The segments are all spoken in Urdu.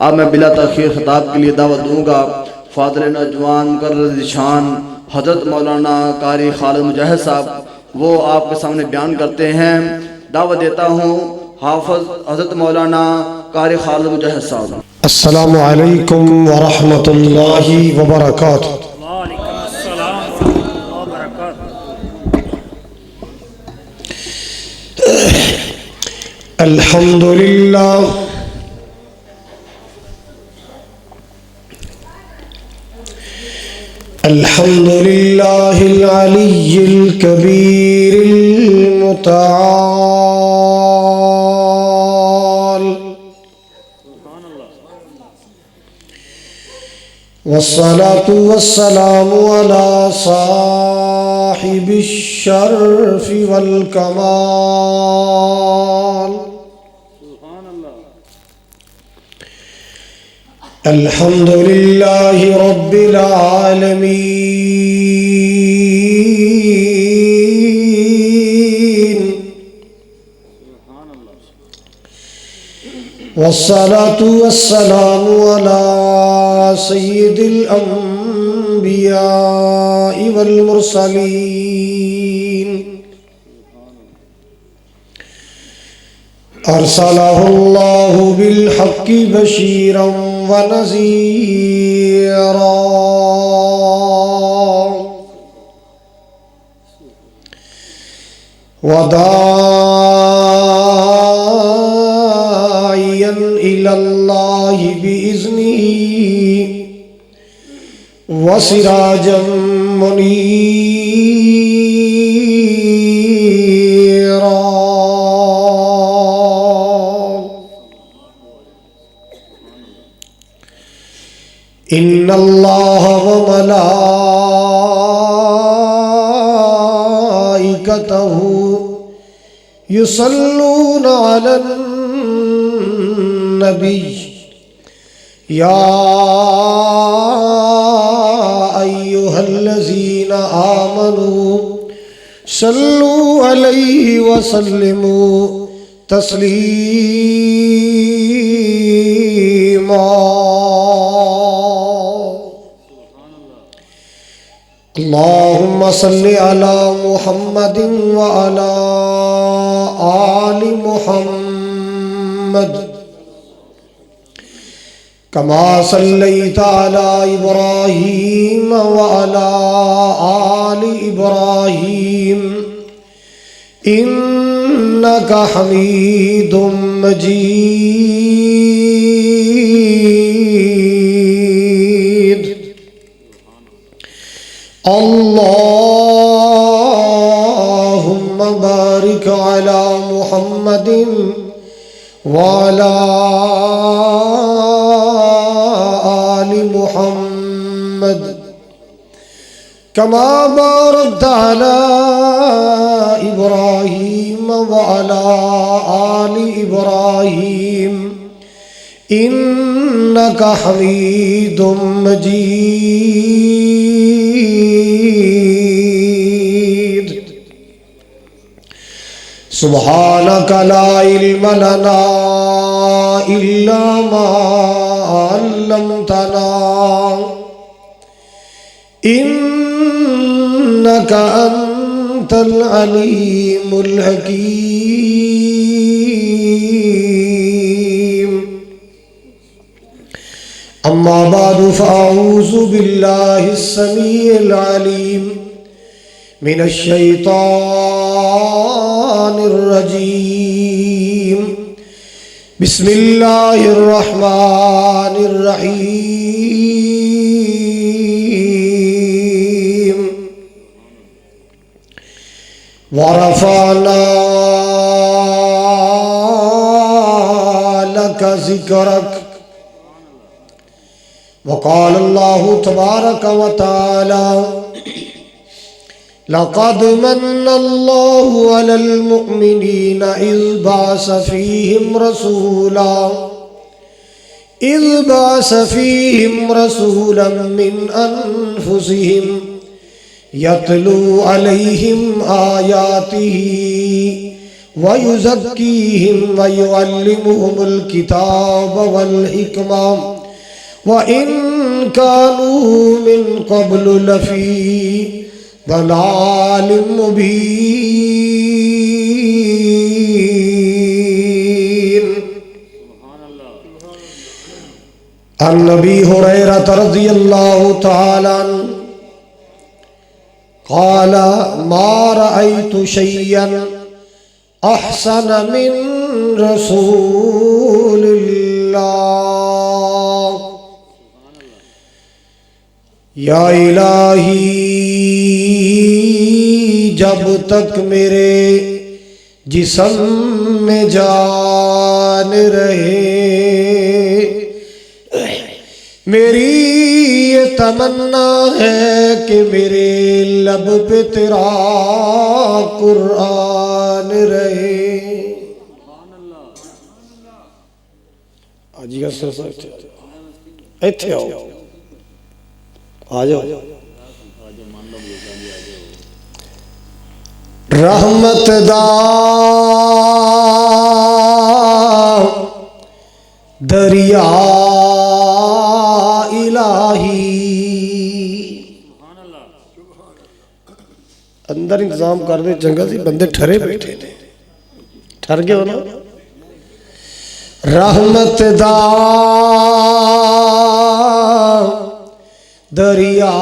اب میں بلا تاخیر خطاب کے لیے دعوت دوں گا فاضل نوجوان مقرر شان حضرت مولانا قاری خالد مجاہد صاحب، وہ آپ کے سامنے بیان کرتے ہیں۔ دعوت دیتا ہوں حافظ حضرت مولانا قاری خالد مجاہد صاحب۔ السلام علیکم ورحمۃ اللہ وبرکاتہ۔ وعلیکم السلام ورحمۃ اللہ وبرکاتہ۔ الحمد للہ الحمد للہ العلی الکبیر المتعال، والصلاة والسلام على صاحب الشرف والکمال، الحمد للہ رب العالمین، والصلاة والسلام على سید الانبیاء والمرسلین، ارسلہ اللہ بالحق بشیرا ونذیرا وداعیا الی اللہ بإذنہ وسراجا منیرا۔ ان اللہ وملائکتہ یصلون علی النبی یا ایہا الذین آمنوا صلوا علیہ وسلموا تسلیما۔ اللہم صل علی محمد وعلی آل محمد کما صلیت علی ابراہیم وعلی آل ابراہیم انک حمید مجید۔ اللہم بارک علی محمد وعلی آل محمد کما بارکت علی ابراہیم وعلی آل ابراہیم انک حمید مجید۔ سبحانک لا علم لنا الا ما علمتنا انک انت العلیم الحکیم۔ اما بعد فاعوذ باللہ السمیع العلیم من الشیطان الرجیم، بسم اللہ الرحمن الرحیم۔ ورفعنا لك ذکرک، وقال اللہ تبارک وتعالی لقد من اللہ علی المؤمنین اذ بعث فیہم رسولا من انفسہم یتلو علیہم آیاتہ وَيُزَكِّيهِمْ وَيُعَلِّمُهُمُ الْكِتَابَ وَالْحِكْمَةَ وَإِنْ كَانُوا مِنْ قَبْلُ لَفِي ضَلَالٍ مُبِينٍ۔ عن ابی ہریرہ رضی اللہ تعالی عنہ قال ما رأيت شيئا احسن من رسول اللہ یا الہی جب تک میرے جسم میں جان رہے میری یہ تمنا ہے کہ میرے لب پہ تیرا قرآن رہے۔ آجی گا سر صاحب ایتھے آؤ آجاؤ رحمت دا دریا الہی اندر انتظام کر دے چنگا سی بندے ٹھرے بیٹھے تھے ٹھر گئے ہو نا رحمت دا دریا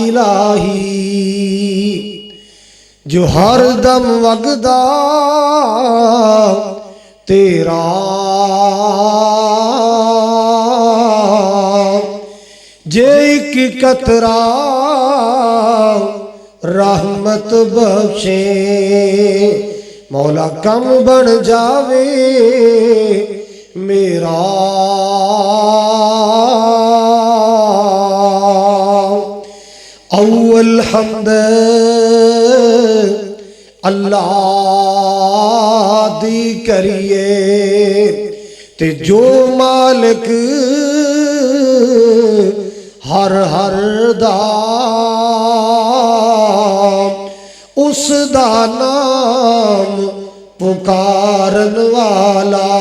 الہی جو ہر دم وگدا تیرا جے ایک قطرہ رحمت بخشے مولا کم بن جاوے میرا اول حمد اللہ دی کریے تے جو مالک ہر ہر دا اس دا نام پکارن والا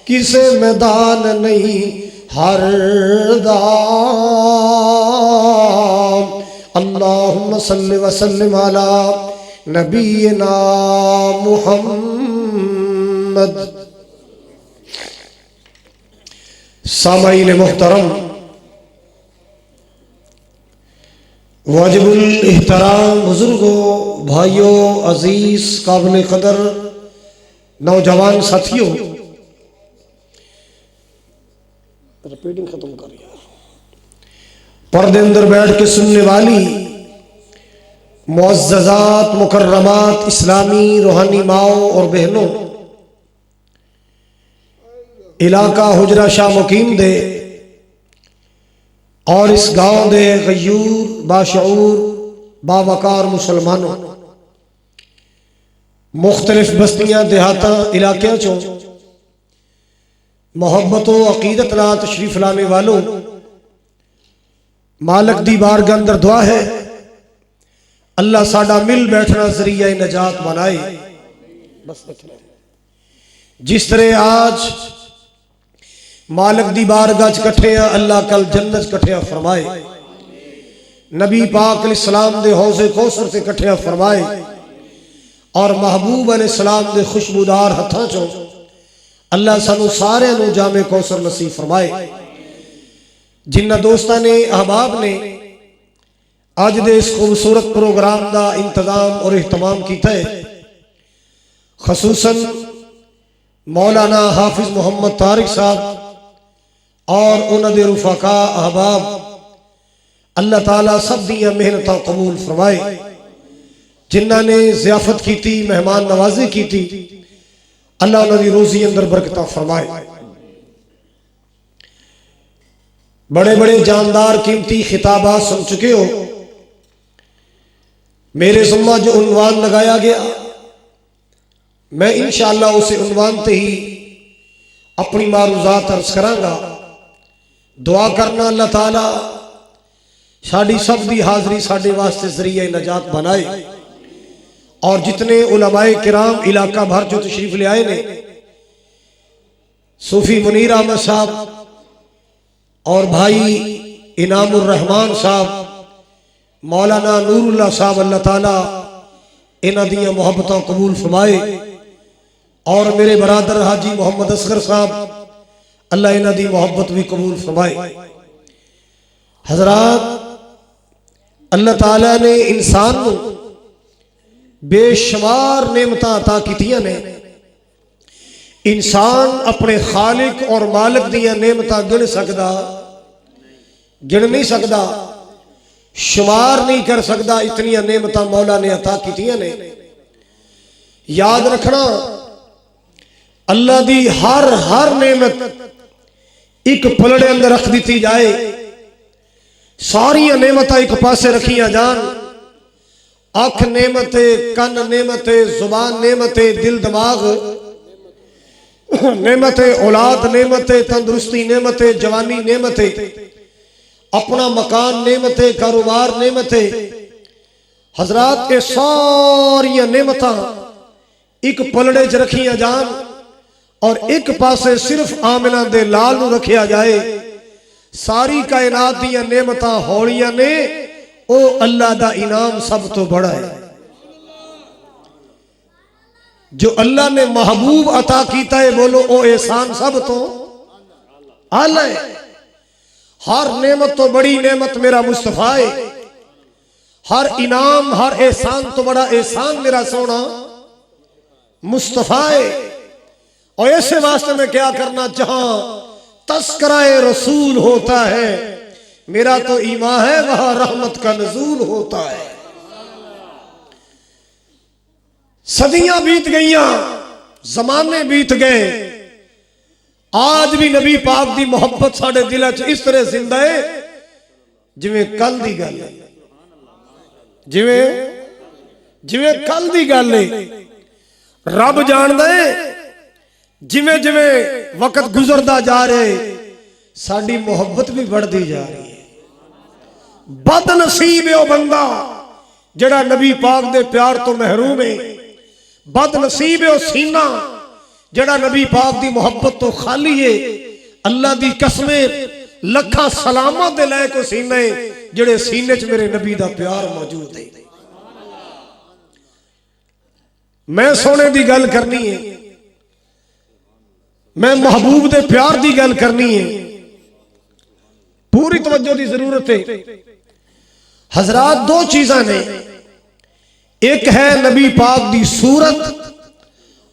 کسے میدان نہیں ہر دا اللہم صلی وسلم علی نبینا محمد۔ سامعین محترم، واجب الاحترام بزرگوں، بھائیوں، عزیز قابل قدر نوجوان ساتھیوں، ریپیٹنگ ختم کر یار، پردے اندر بیٹھ کے سننے والی معززات مکرمات اسلامی روحانی ماؤں اور بہنوں، علاقہ حجرہ شاہ مقیم دے اور اس گاؤں دے غیور باشعور باوقار مسلمانوں، مختلف بستیاں دیہاتاں علاقیاں چوں محبت و عقیدت لا تشریف لانے والوں، مالک دی بارگاہ اندر دعا ہے اللہ ساڈا مل بیٹھنا ذریعہ نجات بنائے۔ جس طرح آج مالک دی بارگاہ کٹھے ہیں اللہ کل جنت کٹھے فرمائے، نبی پاک علیہ السلام دے حوض کوثر سے کٹھے فرمائے، اور محبوب علیہ السلام دے خوشبودار ہتھاں چوں اللہ سانو سارے نو جامع کوثر نصیب فرمائے۔ جنہ دوستاں نے احباب نے آج دے اس خوبصورت پروگرام دا انتظام اور اہتمام کیتا ہے، خصوصاً مولانا حافظ محمد طارق صاحب اور انہاں دے رفقاء احباب، اللہ تعالیٰ سب دیاں محنتاں قبول فرمائے۔ جنہاں نے ضیافت کیتی، مہمان نوازی کیتی، اللہ انہاں دی روزی اندر برکتاں فرمائے۔ بڑے بڑے جاندار قیمتی خطابات سن چکے ہو، میرے ذمہ جو عنوان لگایا گیا میں انشاءاللہ اسے عنوان تے ہی اپنی معروضات عرض کراں گا۔ دعا کرنا اللہ تعالیٰ ساڑی سب دی حاضری ساڑے واسطے ذریعہ نجات بنائے، اور جتنے علماء کرام علاقہ بھر جو تشریف لے آئے نے، صوفی منیر احمد صاحب اور بھائی انعام الرحمان صاحب، مولانا نور اللہ صاحب، اللہ تعالیٰ انہاں دیاں محبتاں قبول فرمائے، اور میرے برادر حاجی محمد اصغر صاحب، اللہ انہاں دی محبت بھی قبول فرمائے۔ حضرات، اللہ تعالیٰ نے انسان کو بے شمار نعمتاں عطا کیتیاں نے۔ انسان اپنے خالق اور مالک دیاں نعمتاں گن نہیں سکدا، شمار نہیں کر سکدا، اتنیاں نعمتاں مولا نے عطا کیتیاں نے۔ یاد رکھنا، اللہ دی ہر نعمت ایک پلڑے اندر رکھ دیتی جائے، ساریاں نعمتاں ایک پاسے رکھیاں جان، آنکھ نعمت، کن نعمت، زبان نعمت، دل دماغ نعمت، اولاد نعمت، تندرستی نعمت، جوانی نعمت، اپنا مکان نعمت، کاروبار نعمت۔ حضرات، یہ ساریاں نعمتاں ایک پلڑے چ رکھیاں جان اور ایک پاسے صرف آمنہ دے لال نو رکھیا جائے، ساری کائنات دیاں نعمتاں ہولیاں نے، او اللہ دا انعام سب تو بڑا ہے۔ جو اللہ نے محبوب عطا کیتا ہے، بولو او احسان سب تو اعلیٰ ہے۔ ہر نعمت تو بڑی نعمت میرا مصطفیٰ ہے، ہر انعام، ہر احسان تو بڑا احسان میرا سونا مصطفیٰ ہے۔ اور ایسے واسطے میں کیا کرنا، جہاں تذکرہ رسول ہوتا ہے میرا تو ایمان ہے، وہاں رحمت کا نزول ہوتا ہے۔ صدیاں بیت گئیاں، زمانے بیت گئے، آج بھی نبی پاک دی محبت ساڑھے دلہ چ اس طرح زندہ ہے جویں کل دی گل ہے، جویں کل دی گل ہے۔ رب جان دے جویں وقت گزردا جا رہے، ساڑھی محبت بھی بڑھ دی جا رہی ہے۔ بد نصیب ہے وہ بندہ جڑا نبی پاک دے پیار تو محروم ہے، بد نصیب ہے وہ سینہ جڑا نبی پاک دی محبت تو خالی ہے۔ اللہ دی قسمیں لکھاں سلامات دے لائے کو سینے جڑے سینے چ میرے نبی دا پیار موجود ہے۔ میں سونے دی گل کرنی ہے، میں محبوب دے پیار دی گل کرنی ہے، پوری توجہ دی ضرورت ہے۔ حضرات، دو چیزاں نے، ایک ہے نبی پاک دی صورت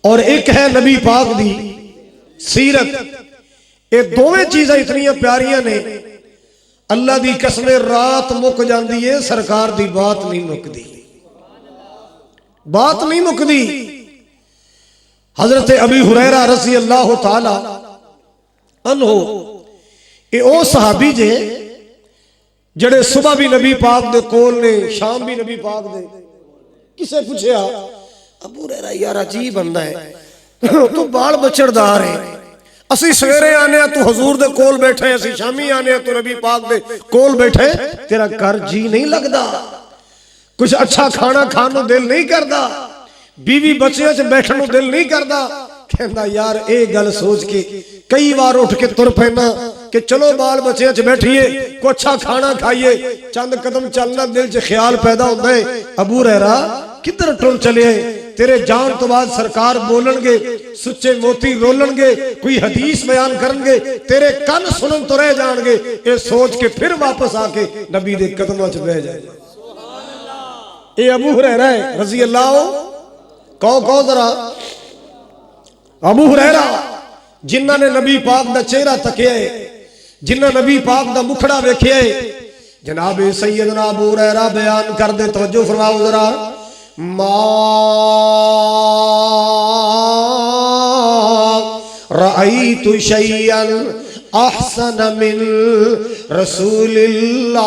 اور ایک ہے نبی پاک دی سیرت۔ یہ دونوں چیزیں اتنی پیاریاں نے، اللہ دی قسم رات مک جاندی ہے، سرکار دی بات نہیں مکدی، بات نہیں مکدی۔ حضرت ابی ہریرہ رضی اللہ تعالی عنہ، یہ او صحابی جے جڑے صبح بھی نبی پاک دے کول نے، شام بھی نبی پاک دے۔ کسے پوچھیا، ابو ہریرہ یار عجیب بندہ ہے، تو بال بچڑدار ہے، اسی سویرے آنے تو حضور دے کول بیٹھے، اسی شامی آنے تو نبی پاک دے کول بیٹھے، تیرا گھر جی نہیں لگدا، کچھ اچھا کھانا کھانو دل نہیں کردا، بیوی بچیاں سے بیٹھنو دل نہیں کردا۔ کہندا یار اے گل سوچ کے کئی بار اٹھ کے تر پینا کہ چلو بال بچیاں سے بیٹھیے، کو اچھا کھانا کھائیے، چند قدم چلنا دل سے خیال پیدا ہوتا ہے، ابو ہریرہ کدھر ٹر چلے ہیں، تیرے جان تو بعد سرکار بولن گے، سچے موتی رولن گے، کوئی حدیث بیان کرن گے، تیرے کن سنن تو رہ جان گے، اے سوچ کے پھر واپس آ کے نبی دے قدموں چ بیٹھ جائے۔ اے ابو ہریرہ ہے رضی اللہ کہو ذرا، ابو ہریرہ جنہ نے نبی پاک دا چہرہ تکیا ہے، جنہ نبی پاک دا مکھڑا ویکھیا ہے، جناب سیدنا ابو ہریرہ بیان کر دے، توجہ فرماؤ ذرا۔ ما رأیت شیئا احسن من رسول اللہ،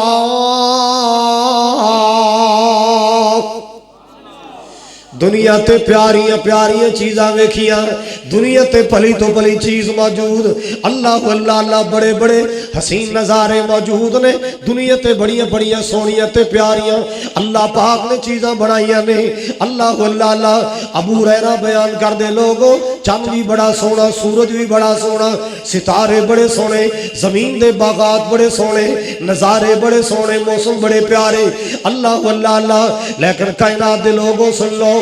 دنیا تے پیاریاں پیاریاں چیزاں ویکھیاں دنیا تے پلی تو پلی چیز موجود اللہ اللہ اللہ بڑے بڑے حسین نظارے موجود نے دنیا تے بڑیاں بڑیاں سونیاں تے پیاریاں اللہ پاک نے چیزاں بنائیاں نے اللہ اللہ اللہ ابو ہریرہ بیان کر دے لوگوں چاند بھی بڑا سونا سورج بھی بڑا سونا ستارے بڑے سونے زمین دے باغات بڑے سونے نظارے بڑے سونے موسم بڑے پیارے اللہ اللہ اللہ لیکن کائنات دے لوگوں سن لو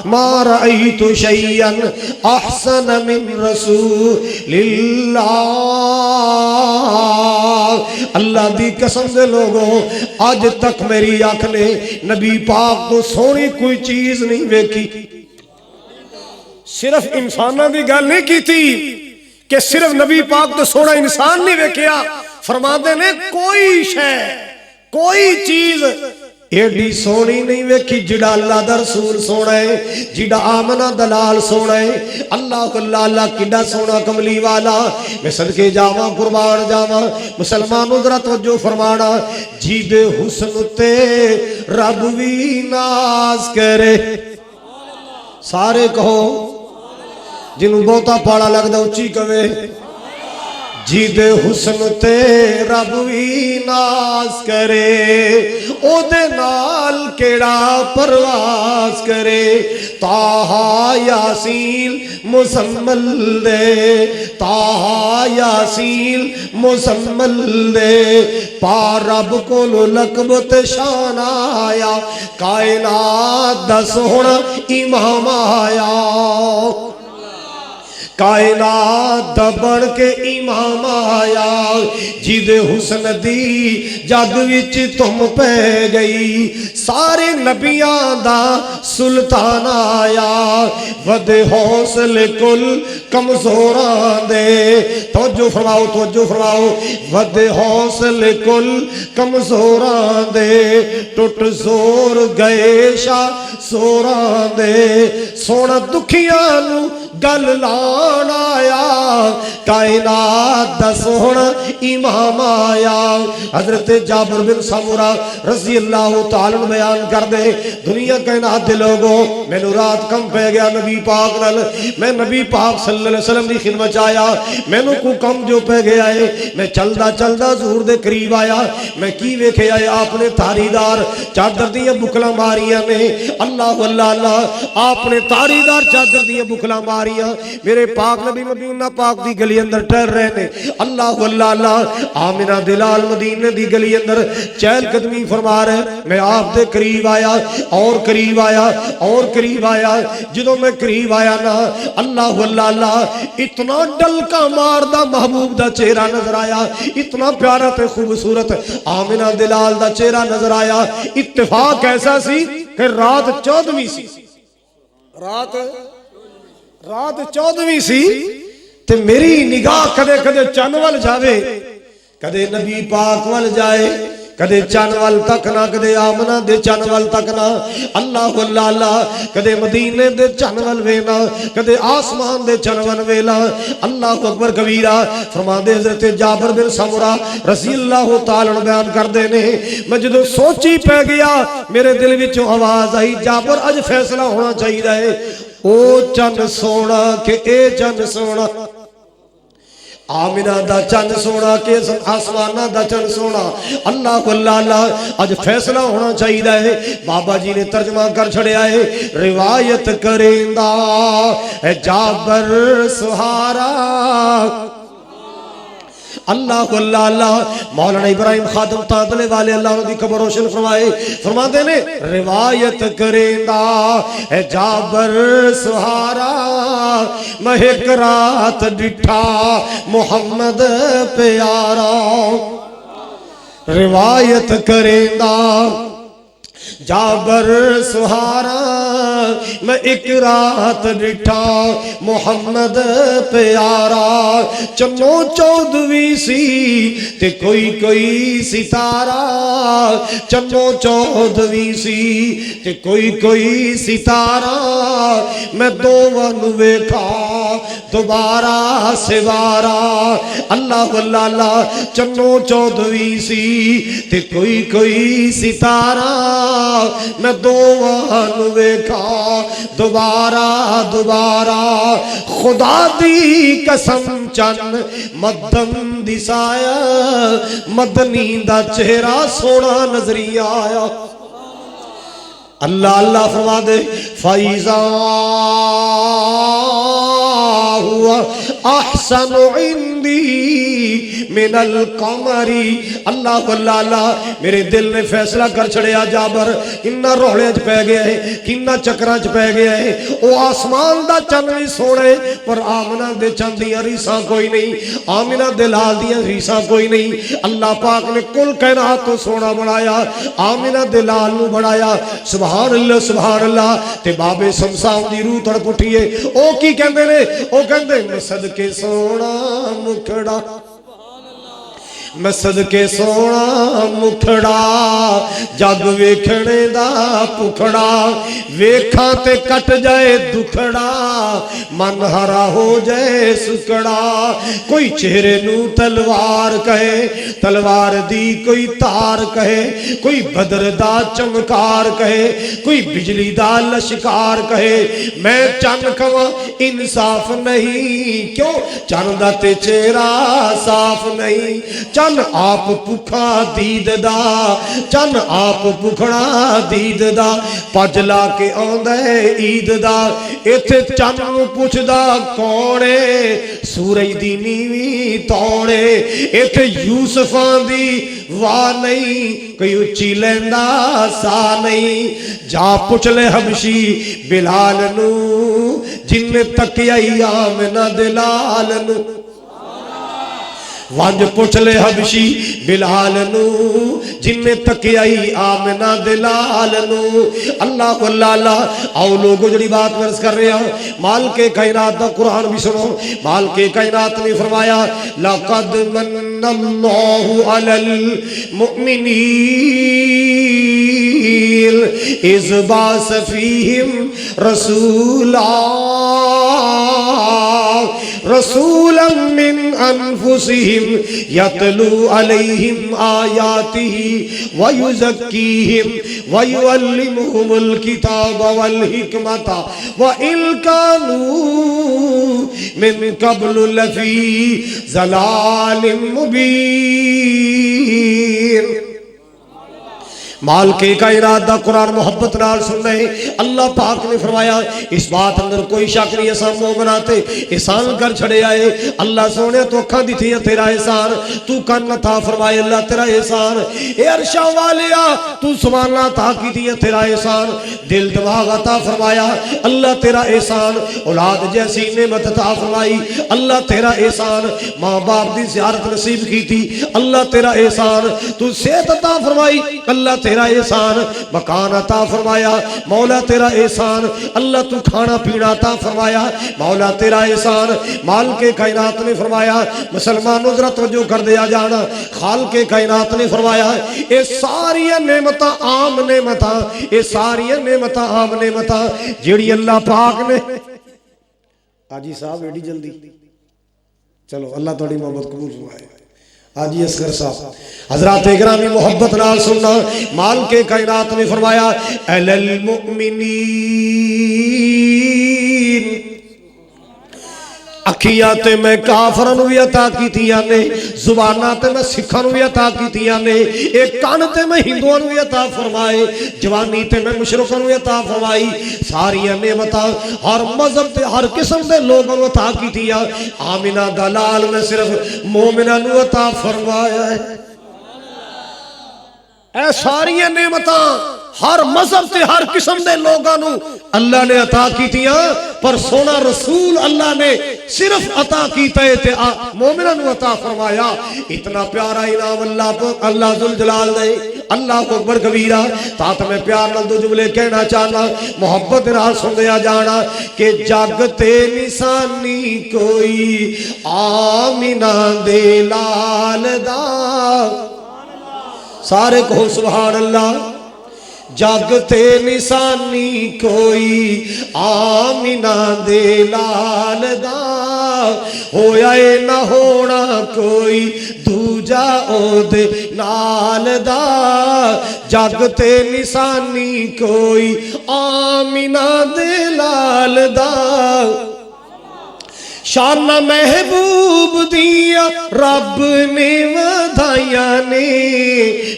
ما رأيت شيئا احسن من رسول اللہ اللہ دی قسم دے لوگوں آج تک میری آنکھ نے نبی پاک تو سونی کوئی چیز نہیں ویکھی صرف انسانہ دی گل نہیں کی تھی کہ صرف نبی پاک تو سونا انسان نہیں ویکھیا فرماتے نے کوئی شے کوئی چیز ایڈی سونی نہیں ویکھی جڑا اللہ دا رسول سونا ہے جڑا آمنہ دلال سونا ہے اللہ اللہ اللہ کڈا سونا کملی والا میں صدقے جاواں قربان جاواں مسلمانوں ذرا توجہ فرمانا جی بے حسن تے رب وی ناز کرے سارے کہو جنہوں بہتا پاڑا لگدا اچھی کہے جی دے حسن تے رب وی ناز کرے او دے نال کیڑا پرواز کرے طٰہٰ یاسین مزمل دے طٰہٰ یاسین مزمل دے پا رب کو لقب تے شان آیا کائنات دا سونا امام آیا کائنات دا بڑھ کے امام آیا جد حسن دی جد وچ تم پہ گئی سارے نبیاں دا سلطان آیا ود حوصلے کل کمزوراں دے توجہ فرماؤ ود حوصلے کل کمزوراں دے ٹوٹ زور گئے شاہ زوراں دے سونا دکھیاں نو گل لان آیا کائنات دا سونا امام آیا حضرت جابر بن سمورہ رضی اللہ تعالیٰ بیان کر دے دنیا کائنات دے لوگوں میں نو رات کم پہ گیا نبی پاک نل میں نبی پاک صلی اللہ علیہ وسلم دی خدمت آیا میں نو کو کم جو پہ گیا ہے میں چلدا زور دے قریب آیا میں کی ویکھے آئے آپ نے تاریدار چادر دیا بکلا ماریاں نے اللہ اللہ اللہ آپ نے تاریدار چادر دیا بکلا ماریاں میرے پاک نبی مدینہ پاک دی گلی اندر ٹھہر رہے نے اللہ اللہ اللہ آمنہ دلال مدینہ دی گلی اندر چہل قدمی فرما رہے میں آپ دے قریب آیا اور قریب آیا اور قریب آیا جدوں میں قریب آیا نا اللہ اللہ اللہ اتنا ڈلکا مار دا محبوب دا چہرہ نظر آیا اتنا پیارا تے خوبصورت آمنہ دلال دا چہرہ نظر آیا اتفاق ایسا سی کہ رات 14ویں سی رات 14ویں سی تے میری نگاہ کدے کدے چن وال جاوے کدے نبی پاک وال جائے کدے چن وال تک نہ کدے آمنہ دے چن وال تک نہ اللہ اللہ اللہ کدے مدینے دے چن وال وینا کدے آسمان دے چن وال ویلا اللہ اکبر کبیرہ فرما دے حضرت جابر بن سمورہ رضی اللہ تعالیٰ بیان کر دے نے میں جدو سوچی پہ گیا میرے دل وچوں آواز آئی جابر اج فیصلہ ہونا چاہیے ہے او چن سونا کہ اے چن سونا آمنہ دا چن سونا کہ آسمانہ دا چن سونا اللہ اللہ اللہ اج فیصلہ ہونا چاہیے ہے بابا جی نے ترجمہ کر چھڑے آئے روایت کریندا اے جابر سہارا اللہ اللہ اللہ مولانا ابراہیم خادم تادلے والے اللہ انہوں دی قبر روشن فرمائے فرما دینے روایت کریندا اے جابر سہارا مہک رات ڈٹھا محمد پیارا روایت کریندا جابر سہارا میں ایک رات ڈٹھا محمد پیارا چنو چودویں سی تے کوئی ستارہ چنو چودویں سی تے کوئی ستارہ میں دوواں نو ویکھا دوبارہ سوارا اللہ واللہ چنو چودویں سی تے کوئی ستارہ میں دوواں نو ویکھا دوبارہ خدا دی قسم چن مدن دسایا مدنی دا چہرہ سونا نظری آیا اللہ اللہ فرما دے فَإِذَا هُوَ أَحْسَنُ عِنْدِي مِنَ الْقَمَرِ اللہ اللہ میرے دل نے فیصلہ کر چھڑیا جابر کنہ روڑے چ پہ گیا ہے کنہ چکرہ چ پہ گیا ہے او آسمان دا چند بھی سونے پر آمنہ دے چند دیاں ریساں کوئی نہیں آمنہ دے لال دیاں ریساں کوئی نہیں اللہ پاک نے کل کائنات کو سونا بڑھایا آمنہ دے لال نو بڑھایا سبحان اللہ تے بابے سمسام دی روح تڑ پٹھیے او کی کہندے نے او کہندے میں صدقے سونا مکھڑا میں صدقے سونا مکھڑا جگ ویکھنے دا پکھڑا ویکھاں تے کٹ جائے دکھڑا من ہرا ہو جائے سکڑا کوئی چہرے نو تلوار کہے تلوار دی کوئی تار کہے کوئی بدر دا چمکار کہے کوئی بجلی دا لشکار کہے میں چن کھواں انصاف نہیں کیوں چن دا تے چہرہ صاف نہیں چن آپ پکھا دید دا چن آپ پکھڑا دید دا پجلا کے آندے عید دا ایتھے چن پوچھ دا کونے سورج دی نیوی توڑے ایتھے یوسفاں دی واہ نہیں کوئی اچھی لیندہ سا نہیں جا پوچھ لے حبشی بلال نو جن تکیائی آمنہ دلال نو وانج پوچھ لے حبشی بلال نو جن تکیائی آمنہ دلال نو اللہ واللہ آؤ لوگو جڑی بات میں عرض کر رہے ہیں مال کے کائنات دا قرآن بھی سنو مال کے کائنات نے فرمایا لَقَدْ مَنَّ اللَّهُ عَلَى الْمُؤْمِنِينَ إِذْ بَعَثَ فِيهِمْ رسولا من انفسهم يتلو عليهم آياته ويزكيهم ويعلمهم الكتاب والحكمة وإن كانوا من قبل لفي ضلال مبين مال کے کائنات دا قرآن محبت نال سن رہے اللہ پاک نے فرمایا اس بات اندر کوئی شک نہیں اساں مومناتے احسان کر چھڑے آئے اللہ سونے تو اکھاں دی تھی تیرا احسان تو کن تھا فرمائے اللہ تیرا احسان اے عرشاں والیا تو سبحانہ تھا کی تھی تیرا احسان دل دماغ عطا فرمایا اللہ تیرا احسان اولاد جیسی نعمت عطا فرمائی اللہ تیرا احسان ماں باپ دی زیارت نصیب کی تھی اللہ تیرا احسان تو صحت عطا فرمائی اللہ تیرا احسان مکان عطا فرمایا مولا تیرا احسان اللہ تو کھانا پینا عطا فرمایا مولا تیرا احسان مال کے کائنات نے فرمایا مسلمانوں ذرا توجہ کر دیا جانا خال کے کائنات نے فرمایا اے ساری نعمتاں عام نعمتاں اے ساری نعمتاں عام نعمتاں جیڑی اللہ پاک نے آجی صاحب ایڈی جلدی چلو اللہ تھوڑی محبت قبول فرمائے آجی اسکر صاحب حضرات اکرامی محبت نال سننا مال کے کائنات نے فرمایا اَلَى الْمُؤْمِنِينَ اکھیاتے میں کافرانو بھی عطا کی تھیا نے زباناتے میں سکھانو بھی عطا کی تھیا نے ایک کانتے میں ہندوانو بھی عطا فرمائے جوانی تے میں مشرقانو بھی عطا فرمائی ساری نعمتاں ہر مذہب تے ہر قسم دے لوگوں عطا کی تھیا آمینہ دلال میں صرف مومنانو عطا فرمایا ہے اے ساری نعمتاں ہر مذہب تے ہر قسم دے لوگانو اللہ نے عطا کی تھیا پر سونا رسول اللہ نے صرف عطا کیتا ہے تے مومنانو عطا فرمایا اتنا پیارا انعام اللہ ذوالجلال دے اللہ اکبر کبیرہ تا میں پیار نال دو جملے کہنا چاہنا محبت نال سندیا جانا کہ جگ تے نسانی کوئی آمینہ دے لال دا سارے کہو سبحان اللہ جگ تے نسانی کوئی آمینہ دے لال دا ہویا اے نہ ہونا کوئی دوجا او دے نال دا جگ تے نسانی کوئی آمینہ دے لال دا شان محبوب دیا رب نے ودھائیاں نے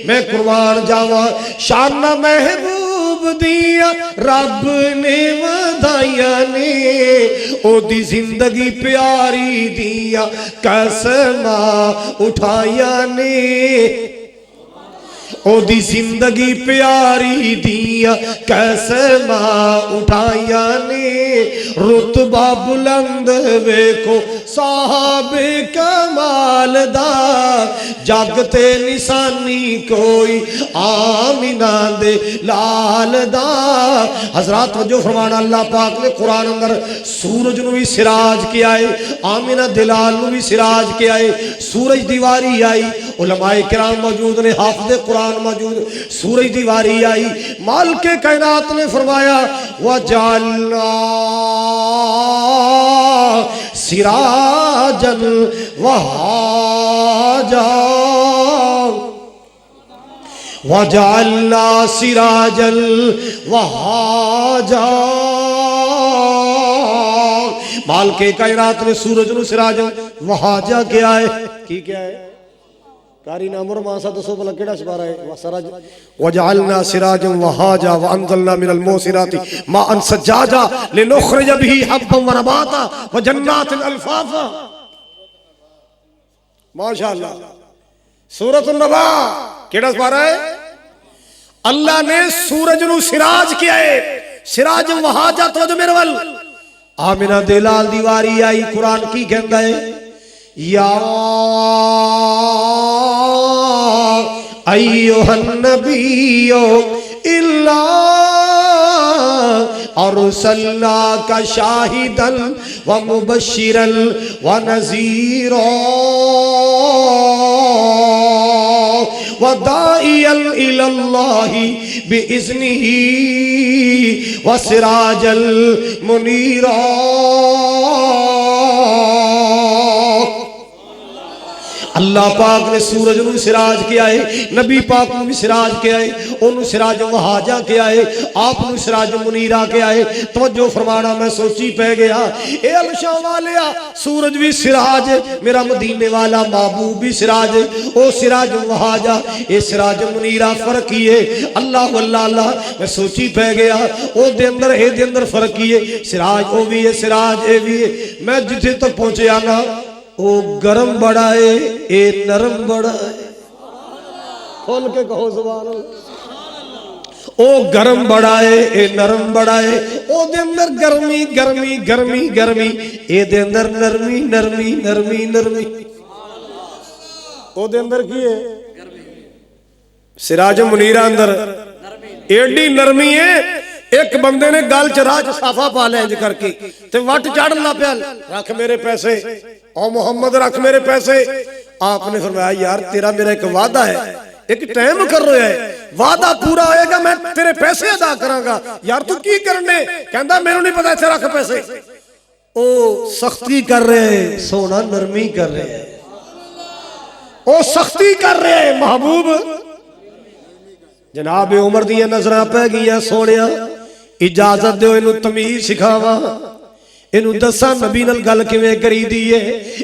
میں قربان جاواں شان محبوب دیا رب نے ودھائیاں نے او دی زندگی پیاری دیا قسماں اٹھائیاں نے او دی زندگی پیاری دیا قسماں اٹھائیاں نے رتبہ بلند ویکھو صاحب کمال دا جگ تے نسانی کوئی آمینہ دے لال دا حضرات توجہ فرمانا اللہ پاک نے قرآن اندر سورج نو بھی سراج کیا ہے آمینہ دلال نو بھی سراج کیا ہے سورج دیواری آئی علماء کرام موجود نے حافظ قرآن موجود سورج دیواری آئی مالک کائنات نے فرمایا وَجَعَلْنَا سِرَاجًا وَهَاجًا وَجَعَلْنَا سِرَاجًا وَهَاجًا مالک کائنات نے سورج نو سراجا وہاجا کیا ہے کی کیا ہے کاری نامر ماسا دسو بلا کیڑا سپارا ہے وجعلنا سراجا وہاجا وانزلنا من الموسرات ماء سجاجا لنخرج به حبا ونباتا وجنات الفافا ماشاءاللہ سورۃ النبا کیڑا سپارا ہے اللہ نے سورج نو سراج کیا ہے سراج وہاجا تو جو میرے ول آمینہ دلال دیواری آئی قرآن کی کہندہ ہے یا ایوہ النبیو اللہ ارسلناک شاہدا ومبشرا ونذیرا وداعیا الی اللہ بإذنہ وسراجا منیرا اللہ پاک نے سورج نو سراج کیا ہے نبی پاک نو بھی سراج کیا ہے انہوں سراج وہاجا کیا ہے آپ نو سراج منیرہ کیا ہے توجہ فرمانا میں سوچی پہ گیا اے الشاہ والیا سورج بھی سراج میرا مدینے والا محبوب بھی سراج او سراج وہاجا اے سراج منیرہ فرق کیے اللہ واللہ اللہ میں سوچی پہ گیا او دے اندر اے دے اندر فرق کیے سراج او بھی ہے سراج اے بھی ہے میں جتھے تک پہنچے آنا او گرم بڑا ہے اے نرم بڑا ہے کھول کے کہو سبحان اللہ او گرم بڑا ہے اے نرم بڑا ہے او دے اندر گرمی گرمی گرمی گرمی اے دے اندر نرمی نرمی نرمی نرمی او دے اندر کی ہے سراج منیرہ اندر ایڈی نرمی ہے ایک بندے نے گال چراج صافہ پا لینج کر کے تے وٹ چاڑنا پیا رکھ میرے پیسے او محمد رکھ میرے پیسے آپ نے فرمایا یار تیرا میرا ایک وعدہ ہے ایک ٹائم کر رہے ہے وعدہ پورا ہوئے گا میں تیرے پیسے ادا کراں گا یار تو کی کرنے کہندہ میں نے نہیں پتا ایسے رکھ پیسے او سختی کر رہے ہیں سونا نرمی کر رہے ہیں او سختی کر رہے ہیں محبوب جناب عمر دیا نظرہ پہ گیا سونیا اجازت دے انہوں تمیز سکھاوا انہوں دسا نبی نال گل کیویں کری دیئے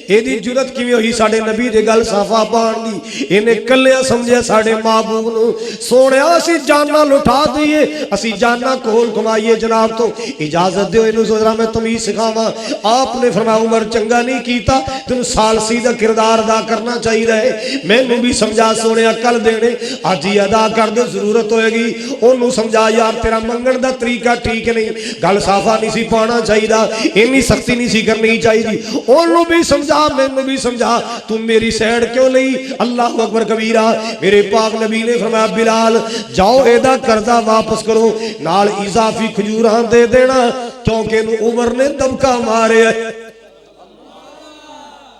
ایدی جرت کیویں ہوئی ساڑے نبی دے گل صافہ پان دی انہیں کلیا سمجھے ساڑے معبود نو سونے اسی جاننا لٹھا دیئے اسی جاننا کول کمائیے جناب تو اجازت دے انہوں ذرا میں تمیز سکھاوا آپ نے فرمایا عمر چنگا نہیں کیتا تم سال سیدھا کردار ادا کرنا چاہی رہے میں نے بھی سمجھا سونے کل دینے آج ہی ادا کر دے ضرورت ہوئے گی انہوں سمجھا یار تیرا منگن دا طریقہ ٹھیک نہیں گل صافہ نہیں سی پانا چاہی دا اینی سختی نہیں سی کرنی چاہیے. انہوں بھی سمجھا میں بھی سمجھا تم میری سیڈ کیوں نہیں. اللہ اکبر کبیرہ. میرے پاک نبی نے فرمایا بلال جاؤ ایدہ قرضہ واپس کرو نال اضافی کھجوراں دے دینا کیونکہ عمر نے دبکا مارے ہے.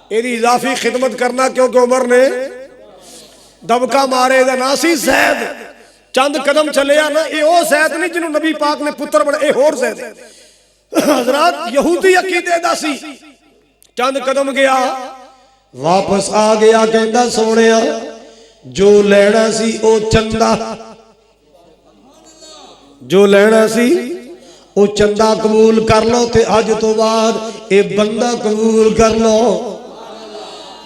ایدی اضافی خدمت کرنا کیونکہ عمر نے دبکا مارے دا ناسی زید چند قدم چلے نا اے او زید نہیں جنہوں نبی پاک نے پتر بڑھا اے اور زید. حضرات یہودی عقیدے دا سی چند قدم گیا واپس آ گیا کہندا سونیا جو لینا سی او چندہ جو لینا سی او چندہ قبول کر لو تے آج تو بعد اے بندہ قبول کر لو.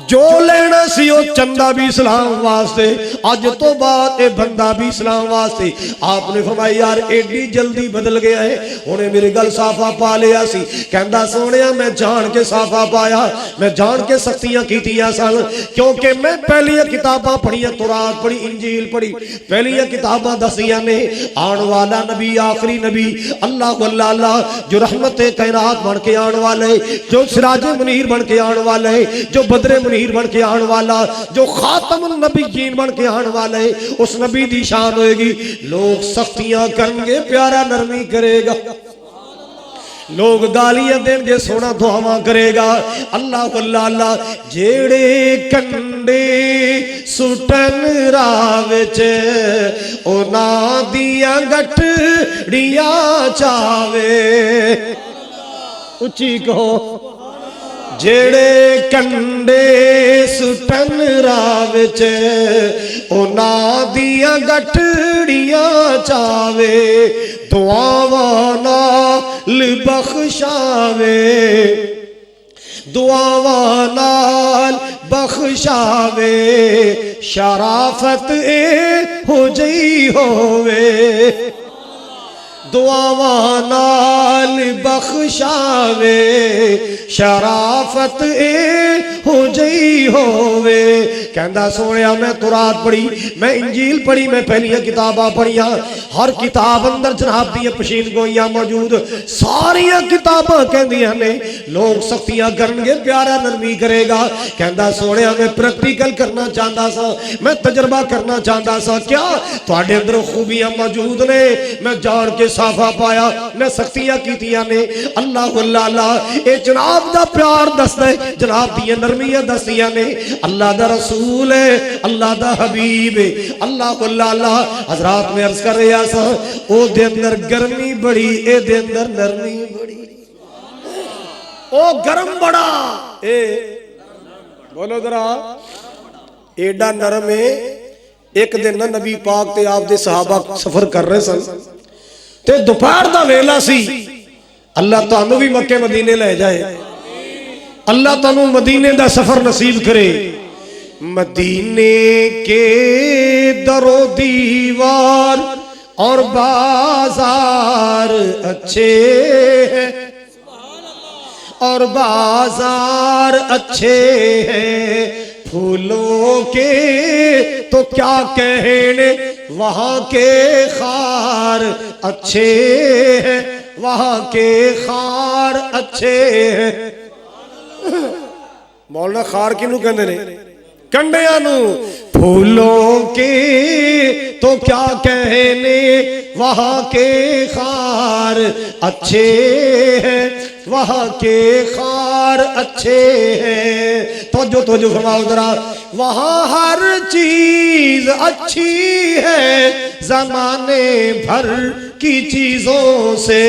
جو لینا سی او چندہ بھی اسلام واسطے آج تو بعد اے بندہ بھی اسلام واسطے. آپ نے فرمایا یار ایڈی جلدی بدل گیا ہے. انہیں میرے گل صافہ پا لیا سی کہندہ سونیا میں جان کے صافہ پایا میں جان کے سختیاں کیتیاں سن کیونکہ میں پہلیاں کتاباں پڑھیاں تورات پڑھی انجیل پڑھی پہلیاں کتاباں دسیاں نے آن والا نبی آخری نبی اللہ اللہ جو رحمت کائنات بن کے آن والے جو سراج منیر بن کے آن والے جو بدر منیر بن کے آن والا جو خاتم النبیین بن کے آن والے اس نبی دی شان ہوئے گی. لوگ سختیاں کریں گے پیارا نرمی کرے گا. لوگ گالیاں دیں گے سونا دعاواں کرے گا. اللہ اللہ اللہ جیڑے کنڈے سٹن راوچ اونا دیاں گٹڑیاں چاوے. اچھی کہو جیڑے کنڈے سٹن راوچ اونا دیاں گٹڑیاں چاوے دعاواں نال بخشاوے دعاواں نال بخشاوے شرافت اے ہو جئی ہووے دعاواں نال بخشاوے شرافت اے ہو جئی ہووے. کہندہ سونیا میں تورات پڑھی میں انجیل پڑھی میں پہلیاں کتاباں پڑھیاں ہر کتاب اندر جناب دیاں پشین گوئیاں موجود ساریاں کتاباں کہندیاں نے لوگ سختیاں کرنگے پیارا نرمی کرے گا. کہندہ سونیا میں پریکٹیکل کرنا چاہتا سا میں تجربہ کرنا چاہتا سا کیا تواڈے اندر خوبیاں موجود نے میں جان کے صافہ پایا میں سختیاں کیتیاں نے. اللہ اللہ اللہ اے جناب دا پیار دس دے جناب دیاں نرمیاں دستیاں نے. اللہ دا رسول ہے اللہ دا حبیب ہے اللہ اللہ اللہ. حضرات میں عرض کر رہا سا او دے اندر گرمی بڑی اے دے اندر نرمی بڑی. او گرم بڑا اے بولو ذرا ایڈا نرم ہے. ایک دن نبی پاک تے آپ دے صحابہ سفر کر رہے سن تے دوپہر دا ویلا سی. اللہ تانوں بھی مکے مدینے لے جائے اللہ تانوں مدینے دا سفر نصیب کرے. مدینے کے در و دیوار اور بازار اچھے ہیں اور بازار اچھے ہیں پھولوں کے تو کیا کہنے وہاں کے خار اچھے ہیں وہاں کے خار اچھے ہیں. مولانا خار کنوں کہندے نے کنڈیاں نو. پھولوں کے تو کیا کہنے وہاں کے خار اچھے ہیں وہاں کے خار اچھے ہیں. توجہ فرماؤ ذرا. وہاں ہر چیز اچھی ہے زمانے بھر کی چیزوں سے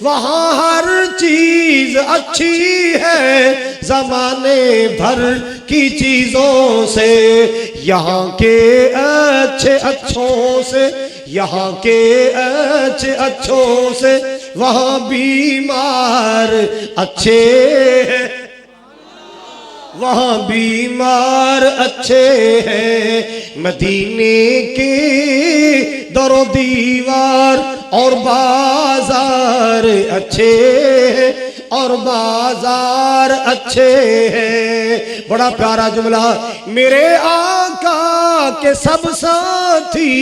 وہاں ہر چیز اچھی ہے زمانے بھر کی چیزوں سے. یہاں کے اچھے اچھوں سے یہاں کے اچھے اچھوں سے وہاں بیمار اچھے ہیں وہاں بیمار اچھے ہیں. مدینے کے در و دیوار اور بازار اچھے ہیں اور بازار اچھے ہیں. بڑا پیارا جملہ. میرے آقا کے سب ساتھی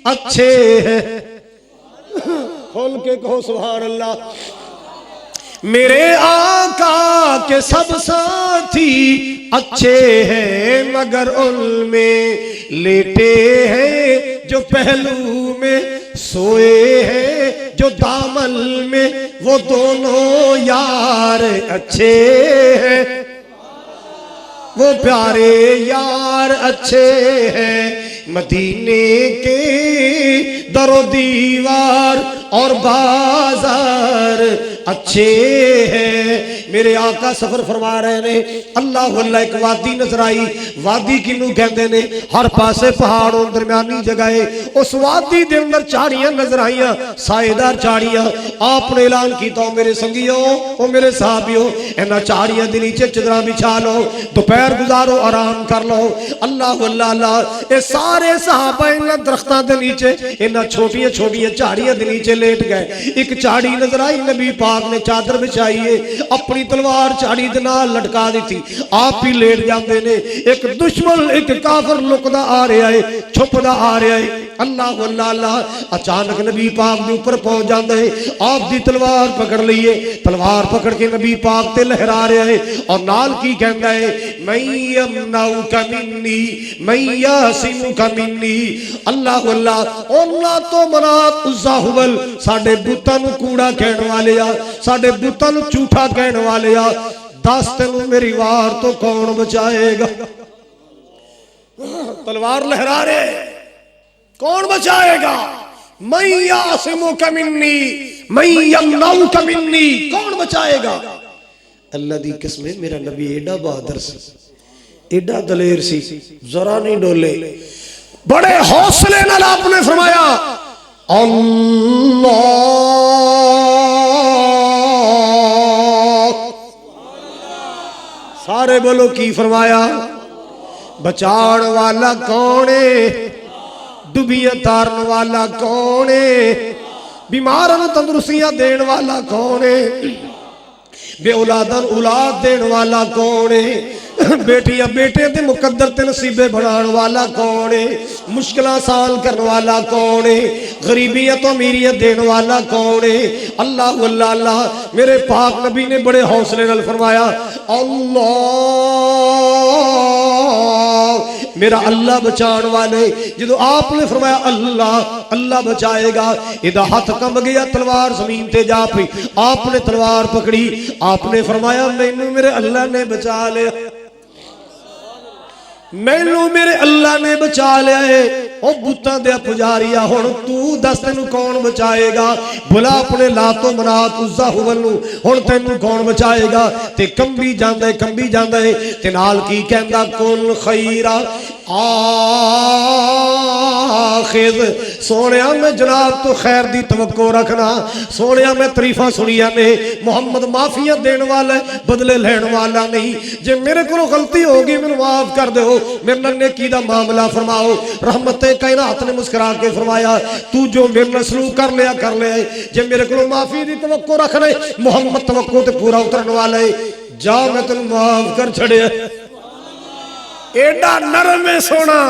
اچھے ہیں. کھول کے کہو سبحان اللہ. میرے آقا کے سب ساتھی اچھے ہیں مگر ان میں لیٹے ہیں جو پہلو میں، سوئے ہیں جو دامن میں، وہ دونوں یار اچھے ہیں، وہ پیارے یار اچھے ہیں۔ مدینے کے در و دیوار اور بازار اچھے ہیں۔ میرے آقا سفر فرما رہے ہیں، اللہ اللہ ایک وادی نظر آئی، وادی کنوں کہندے نے؟ ہر پاسے پہاڑوں درمیانی جگہ ہے، اس وادی دے اندر چاڑیاں نظر آئیاں، سائیدار چاڑیاں۔ آپ نے اعلان کیتا ہو میرے سنگیوں، او میرے صحابیوں، اینا چاڑیاں دے نیچے چدراں بچھا لو، دوپہر گزارو، آرام کر لو۔ اللہ اللہ اللہ، اے سارے صحابہ انہاں درختاں دے نیچے، انہاں چھوٹیاں چھوٹیاں چاڑیاں دے نیچے لیٹ گئے۔ ایک چاڑی نظر آئی، نبی پاک نے چادر بچھائی ہے، اپنی تلوار چاڑی دے نال لٹکا دی تھی، آپ ہی لیٹ جاندے نے۔ ایک دشمن، ایک کافر لکدا آ رہا ہے، چھپدا آ رہا ہے۔ اللہ اللہ اللہ، اچانک نبی پاک دے اوپر پہنچ جاندے ہے، آپ دی تلوار پکڑ لئیے، تلوار پکڑ کے نبی پاک تے لہرا رہا ہے، اور نال کی کہندا ہے، من یمنعک منی من یعصمک منی۔ اللہ اللہ، اونا تو منات عزا حبل ساڑے بتاں نو کوڑا کہن والے آ، ساڑے بتاں نو جھوٹا کہن والے آ، دس تینوں میری وار تو کون بچائے گا؟ تلوار لہرا رہے، کون بچائے گا؟ من یعصمک منی من یمنعک منی، کون بچائے گا؟ اللہ دی قسم ہے، میرا نبی ایڈا بہادر سی، ایڈا دلیر سی، ذرا نہیں ڈولے، بڑے حوصلے نال آپ نے فرمایا اللہ، سارے بولو کی فرمایا؟ بچاڑ والا کونے، ڈبیاں تارن والا کونے، بیمارن تندرستیاں دین والا کونے، بے اولادن اولاد دین والا کونے، بیٹیاں بیٹے دے مقدر تے نصیبے بنان والا کونے، مشکلہ سال کرن والا کونے، غریبیت و امیریت دین والا کونے۔ اللہ اللہ اللہ، میرے پاک نبی نے بڑے حوصلے نال فرمایا اللہ، میرا اللہ بچان والے۔ جدو آپ نے فرمایا اللہ اللہ بچائے گا، ادھا ہاتھ کم گیا، تلوار زمین تے جا پئی، آپ نے تلوار پکڑی، آپ نے فرمایا مینوں میرے اللہ نے بچا لیا، مینوں میرے اللہ نے بچا لیا ہے۔ او بتاں دے پجاریا، ہن تو دس تینوں کون بچائے گا؟ بھلا اپنے لات و منات عزا حبل نو، ہن تینوں کون بچائے گا؟ تے کمبی جاندا ہے، کمبی جاندا ہے، تے نال کی کہندا کن خیرا آخذ، سونیا میں جناب تو خیر دی توقع رکھنا، سونیا میں تعریفاں سنیاں نے، محمد معافیاں دین والا ہے، بدلے لین والا نہیں۔ جے میرے کو غلطی ہوگی مینوں معاف کر دیو، میرے نال نیکی دا معاملہ فرماؤ۔ رحمت کائنات نے مسکرا کے فرمایا تو جو میرے نال سلوک کر لیا کر لیا، جے میرے کو معافی دی توقع رکھ لے، محمد توقع تے پورا اترن والا ہے، جا میں تینوں معاف کر چھڑیا۔ ایڈا نرم ہے سونا،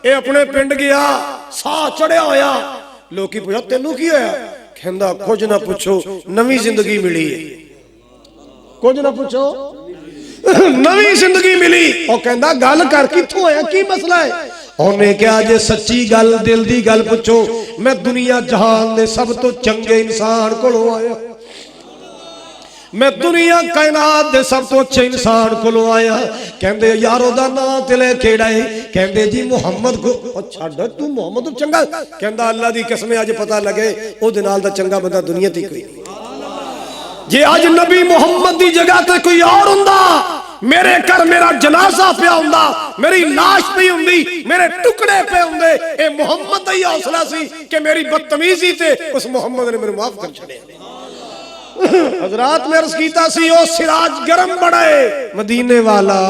اے اپنے پنڈ گیا، سا چڑھیا ہویا، لوکی پوچھا تینوں کی ہویا؟ کہندا کچھ نہ پوچھو، نوی زندگی ملی ہے، کچھ نہ پوچھو، نوی زندگی ملی۔ اور کہندا گل کر کتھوں ہویا، کی مسئلہ ہے؟ انہیں کہا جے سچی گل دل دی گل پوچھو، میں دنیا جہان دے سب تو چنگے انسان کولوں آیا، میں دنیا کائنات دے سب تو اچھے انسان کولوں آیا۔ کہندے یارو دا نام تے لے کیڑا ہے؟ کہندے جی محمد کو۔ اچھا تو محمد تو چنگا؟ کہندا اللہ دی قسم اج پتہ لگے او دے نال دا چنگا بندہ دنیا تے کوئی نہیں۔ جے اج نبی محمد دی جگہ تے کوئی اور ہوندا، میرے گھر میرا جنازہ پیا ہوندا، میری لاش پئی ہوندی، میرے ٹکڑے پہ ہوندے، اے محمد دا ہی حوصلہ سی کہ میری بدتمیزی تے اس محمد نے میرے معاف کر چھڑے۔ حضرات میں عرض کیتا سی او سراج گرم بڑھائے مدینے والا،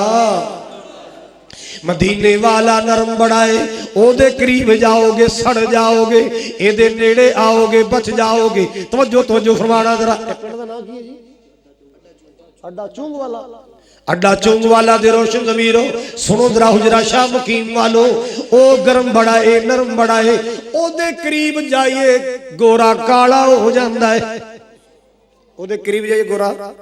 مدینے والا نرم بڑھائے، او دے قریب جاؤ گے سڑ جاؤ گے، اے دے نیڑے آؤ گے بچ جاؤ گے۔ توجہ فرمانا ذرا، اڈا چونگ والا، اڈا چونگ والا دے روشن ضمیرو، سنو ذرا حجرہ شاہ مقیم والو، او گرم بڑھائے نرم بڑھائے، او دے قریب جائیے گورا کالا ہو جاندہ ہے۔ ਉਹਦੇ ਕਰੀਬ ਜਾਈਏ ਗੋਰਾ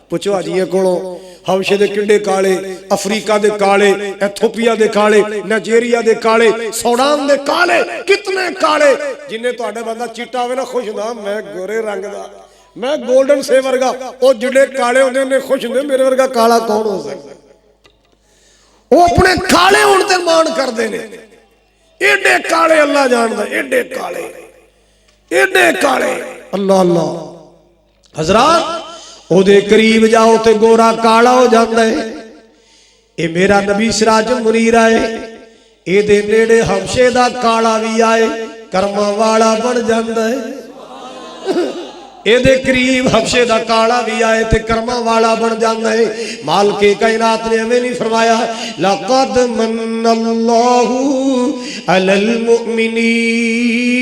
ਪੁੱਛੋ ਹਾਜੀਆਂ ਕੋਲੋਂ ਹਬਸ਼ੇ ਦੇ ਕਿੰਡੇ ਕਾਲੇ, ਅਫਰੀਕਾ ਦੇ ਕਾਲੇ, ਐਥੋਪੀਆ ਦੇ ਕਾਲੇ, ਨਾਈਜੀਰੀਆ ਦੇ ਕਾਲੇ, ਸੂਡਾਨ ਦੇ ਕਾਲੇ, ਕਿਤਨੇ ਕਾਲੇ। ਜਿੰਨੇ ਤੁਹਾਡਾ ਬੰਦਾ ਚਿੱਟਾ ਹੋਵੇ ਨਾ ਖੁਸ਼ ਹੁੰਦਾ ਮੈਂ ਗੋਰੇ ਰੰਗ ਦਾ, ਮੈਂ 골ਡਨ ਸੇ ਵਰਗਾ। ਉਹ ਜਿਹੜੇ ਕਾਲੇ ਹੁੰਦੇ ਉਹਨੇ ਖੁਸ਼ ਹੁੰਦੇ ਮੇਰੇ ਵਰਗਾ ਕਾਲਾ ਕੌਣ ਹੋ ਸਕਦਾ। ਉਹ ਆਪਣੇ ਕਾਲੇ ਹੋਣ ਤੇ ਮਾਣ ਕਰਦੇ ਨੇ। ਏਡੇ ਕਾਲੇ ਅੱਲਾ ਜਾਣਦਾ, ਏਡੇ ਕਾਲੇ, ਏਡੇ ਕਾਲੇ। ਅੱਲਾ ਅੱਲਾ ਹਜ਼ਰਾਤ ਉਹਦੇ ਕਰੀਬ ਜਾਓ ਤੇ ਗੋਰਾ ਕਾਲਾ ਹੋ ਜਾਂਦਾ ਹੈ। ਇਹ ਮੇਰਾ ਨਬੀ ਸਿਰਾਜ ਮੁਨੀਰ ਆਏ, ਇਹਦੇ ਨੇੜੇ ਹਬਸ਼ੇ ਦਾ ਕਾਲਾ ਵੀ ਆਏ ਕਰਮਾਂ ਵਾਲਾ ਬਣ ਜਾਂਦਾ ਹੈ। ਇਹਦੇ ਕਰੀਬ ਹਬਸ਼ੇ ਦਾ ਕਾਲਾ ਵੀ ਆਏ ਤੇ ਕਰਮਾਂ ਵਾਲਾ ਬਣ ਜਾਂਦਾ ਹੈ। ਮਾਲਕੇ ਕਾਇਨਾਤ ਨੇ ਐਵੇਂ ਨਹੀਂ ਫਰਮਾਇਆ ਲaqad ਮੰਨੱਲਾਹੂ ਅਲਲ ਮੁਅਮਿਨੀਨ।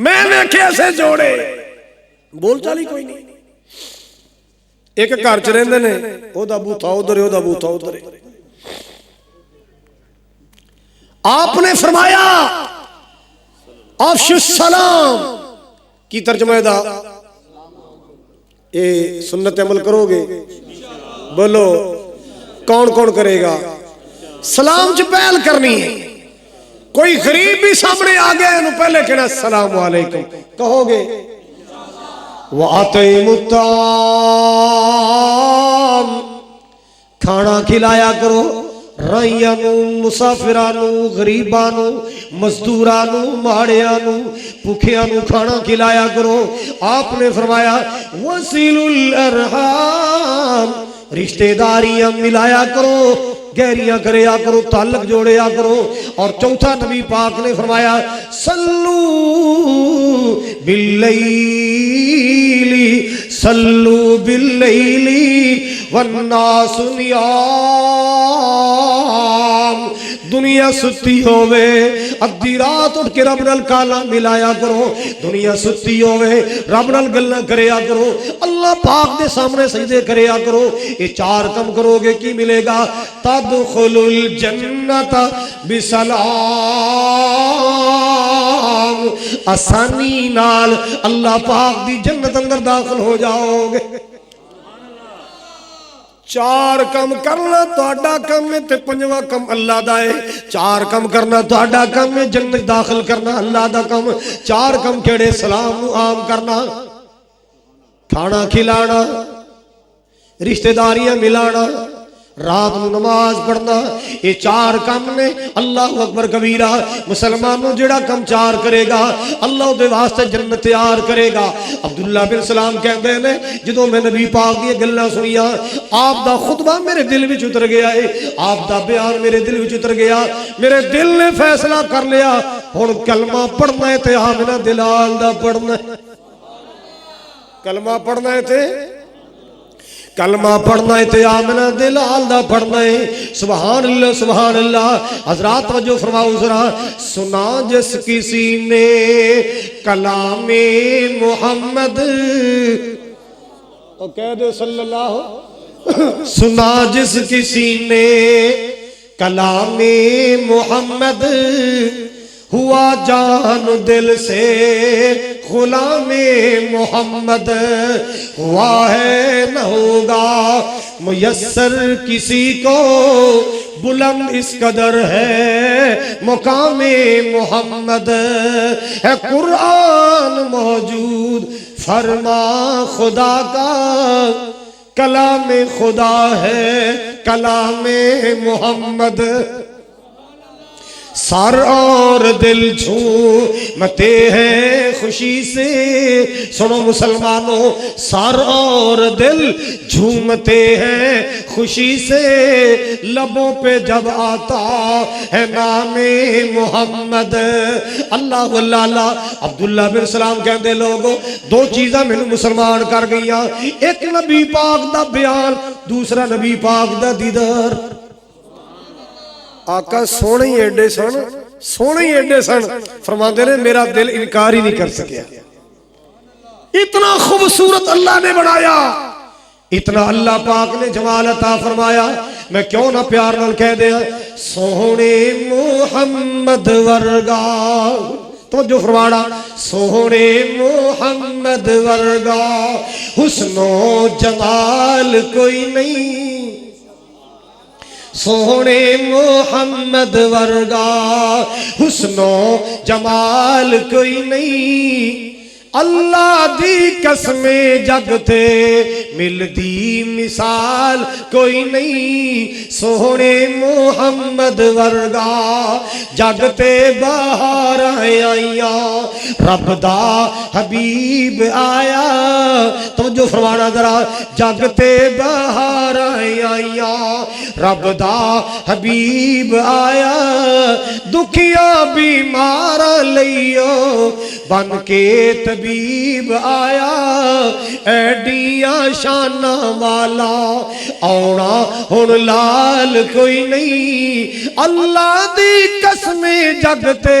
میں ویکھے ایسے جوڑے بول چالی کوئی نہیں ایک گھر چ رہندے نے او دا بوتھا ادھر او دا بوتھا ادھر آپ نے فرمایا افشوا السلام کی ترجمہ دا اے سنت عمل کرو گے بولو کون کون کرے گا سلام چ پہل کرنی ہے کوئی غریب بھی سامنے آ گیا انہوں پہلے کہنا السلام علیکم کہو گے وَأَطْعِمُوا الطَّعَامَ کھانا کھلایا کرو رائیانو مسافرانو غریبانو مزدورانو ماڑیانو بھوکیانو کھانا کھلایا کرو آپ نے فرمایا وَصِلُوا الْأَرْحَامَ رشتہ داریاں ملایا کرو گہریاں کریا کرو تعلق جوڑیا کرو اور چوتھا نبی پاک نے فرمایا صلو باللیل صلو باللیل والناس نیام دنیا ستی ہوئے ادھی رات اٹھ کے رب نال کالا ملایا کرو دنیا ستی ہوئے رب نال گلاں کریا کرو اللہ پاک دے سامنے سجدے کریا کرو یہ چار کم کرو گے کی ملے گا تدخل الجنت بسلام آسانی نال اللہ پاک دی جنت اندر داخل ہو جاؤ گے چار کم کرنا تہاڈا کم ہے تے پنجواں کم اللہ دا ہے چار کم کرنا تہاڈا کم ہے جنت داخل کرنا اللہ دا کم چار کم کیڑے سلام عام کرنا کھانا کھلانا رشتہ داریاں ملانا رات میں نماز پڑھنا یہ چار کام نے اللہ اکبر کبیرہ مسلمانوں جڑا کم چار کرے گا اللہ دے واسطے جنت تیار کرے گا عبداللہ بن سلام کہندے نے جدوں میں نبی پاک دی گلاں سنیاں آپ دا خطبہ میرے دل وچ اتر گیا ہے آپ دا بیان میرے دل وچ اتر گیا میرے دل نے فیصلہ کر لیا ہن کلمہ پڑھنا ہے تے آمنہ دلال دا پڑھنا ہے کلمہ پڑھنا ہے تے کلمہ پڑھنا ہے تے آمنہ دلال دا پڑھنا ہے سبحان اللہ حضرات توجہ فرماؤ ذرا سنا جس کسی نے کلام محمد اور کہہ دے صلی اللہ سنا جس کسی نے کلام محمد ہوا جان دل سے غلام محمد ہوا ہے نہ ہوگا میسر کسی کو بلند اس قدر ہے مقام محمد ہے قرآن موجود فرما خدا کا کلام خدا ہے کلام محمد سر اور دل جھومتے ہیں خوشی سے سنو مسلمانوں سر اور دل جھومتے ہیں خوشی سے لبوں پہ جب آتا ہے نام محمد اللہ اللہ عبداللہ بن سلام کہندے لوگوں دو چیزاں میں مسلمان کر گئیاں ایک نبی پاک دا بیان دوسرا نبی پاک دا دیدار آقا سونے ہی ایڈے سن فرماندے نے میرا دل انکار ہی نہیں کر سکیا اتنا خوبصورت اللہ نے بنایا اتنا اللہ پاک نے جمال عطا فرمایا میں کیوں نہ پیار نال کہہ دیا سونے محمد ورگا توجہ فرمانا سونے محمد ورگا حسن و جمال کوئی نہیں سونے محمد ورگا حسن و جمال کوئی نہیں اللہ دی قسم جگتے ملدی مثال کوئی نہیں سونے محمد ورگا جگتے باہر آئیاں رب دا حبیب آیا توجہ فرمانا ذرا جگتے باہر آئیاں رب دا حبیب آیا دکھیا بیمار لئیو بن کے طبیب آیا ایڈیاں شانہ والا اونا ہن لال کوئی نہیں اللہ دی قسم جگتے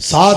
7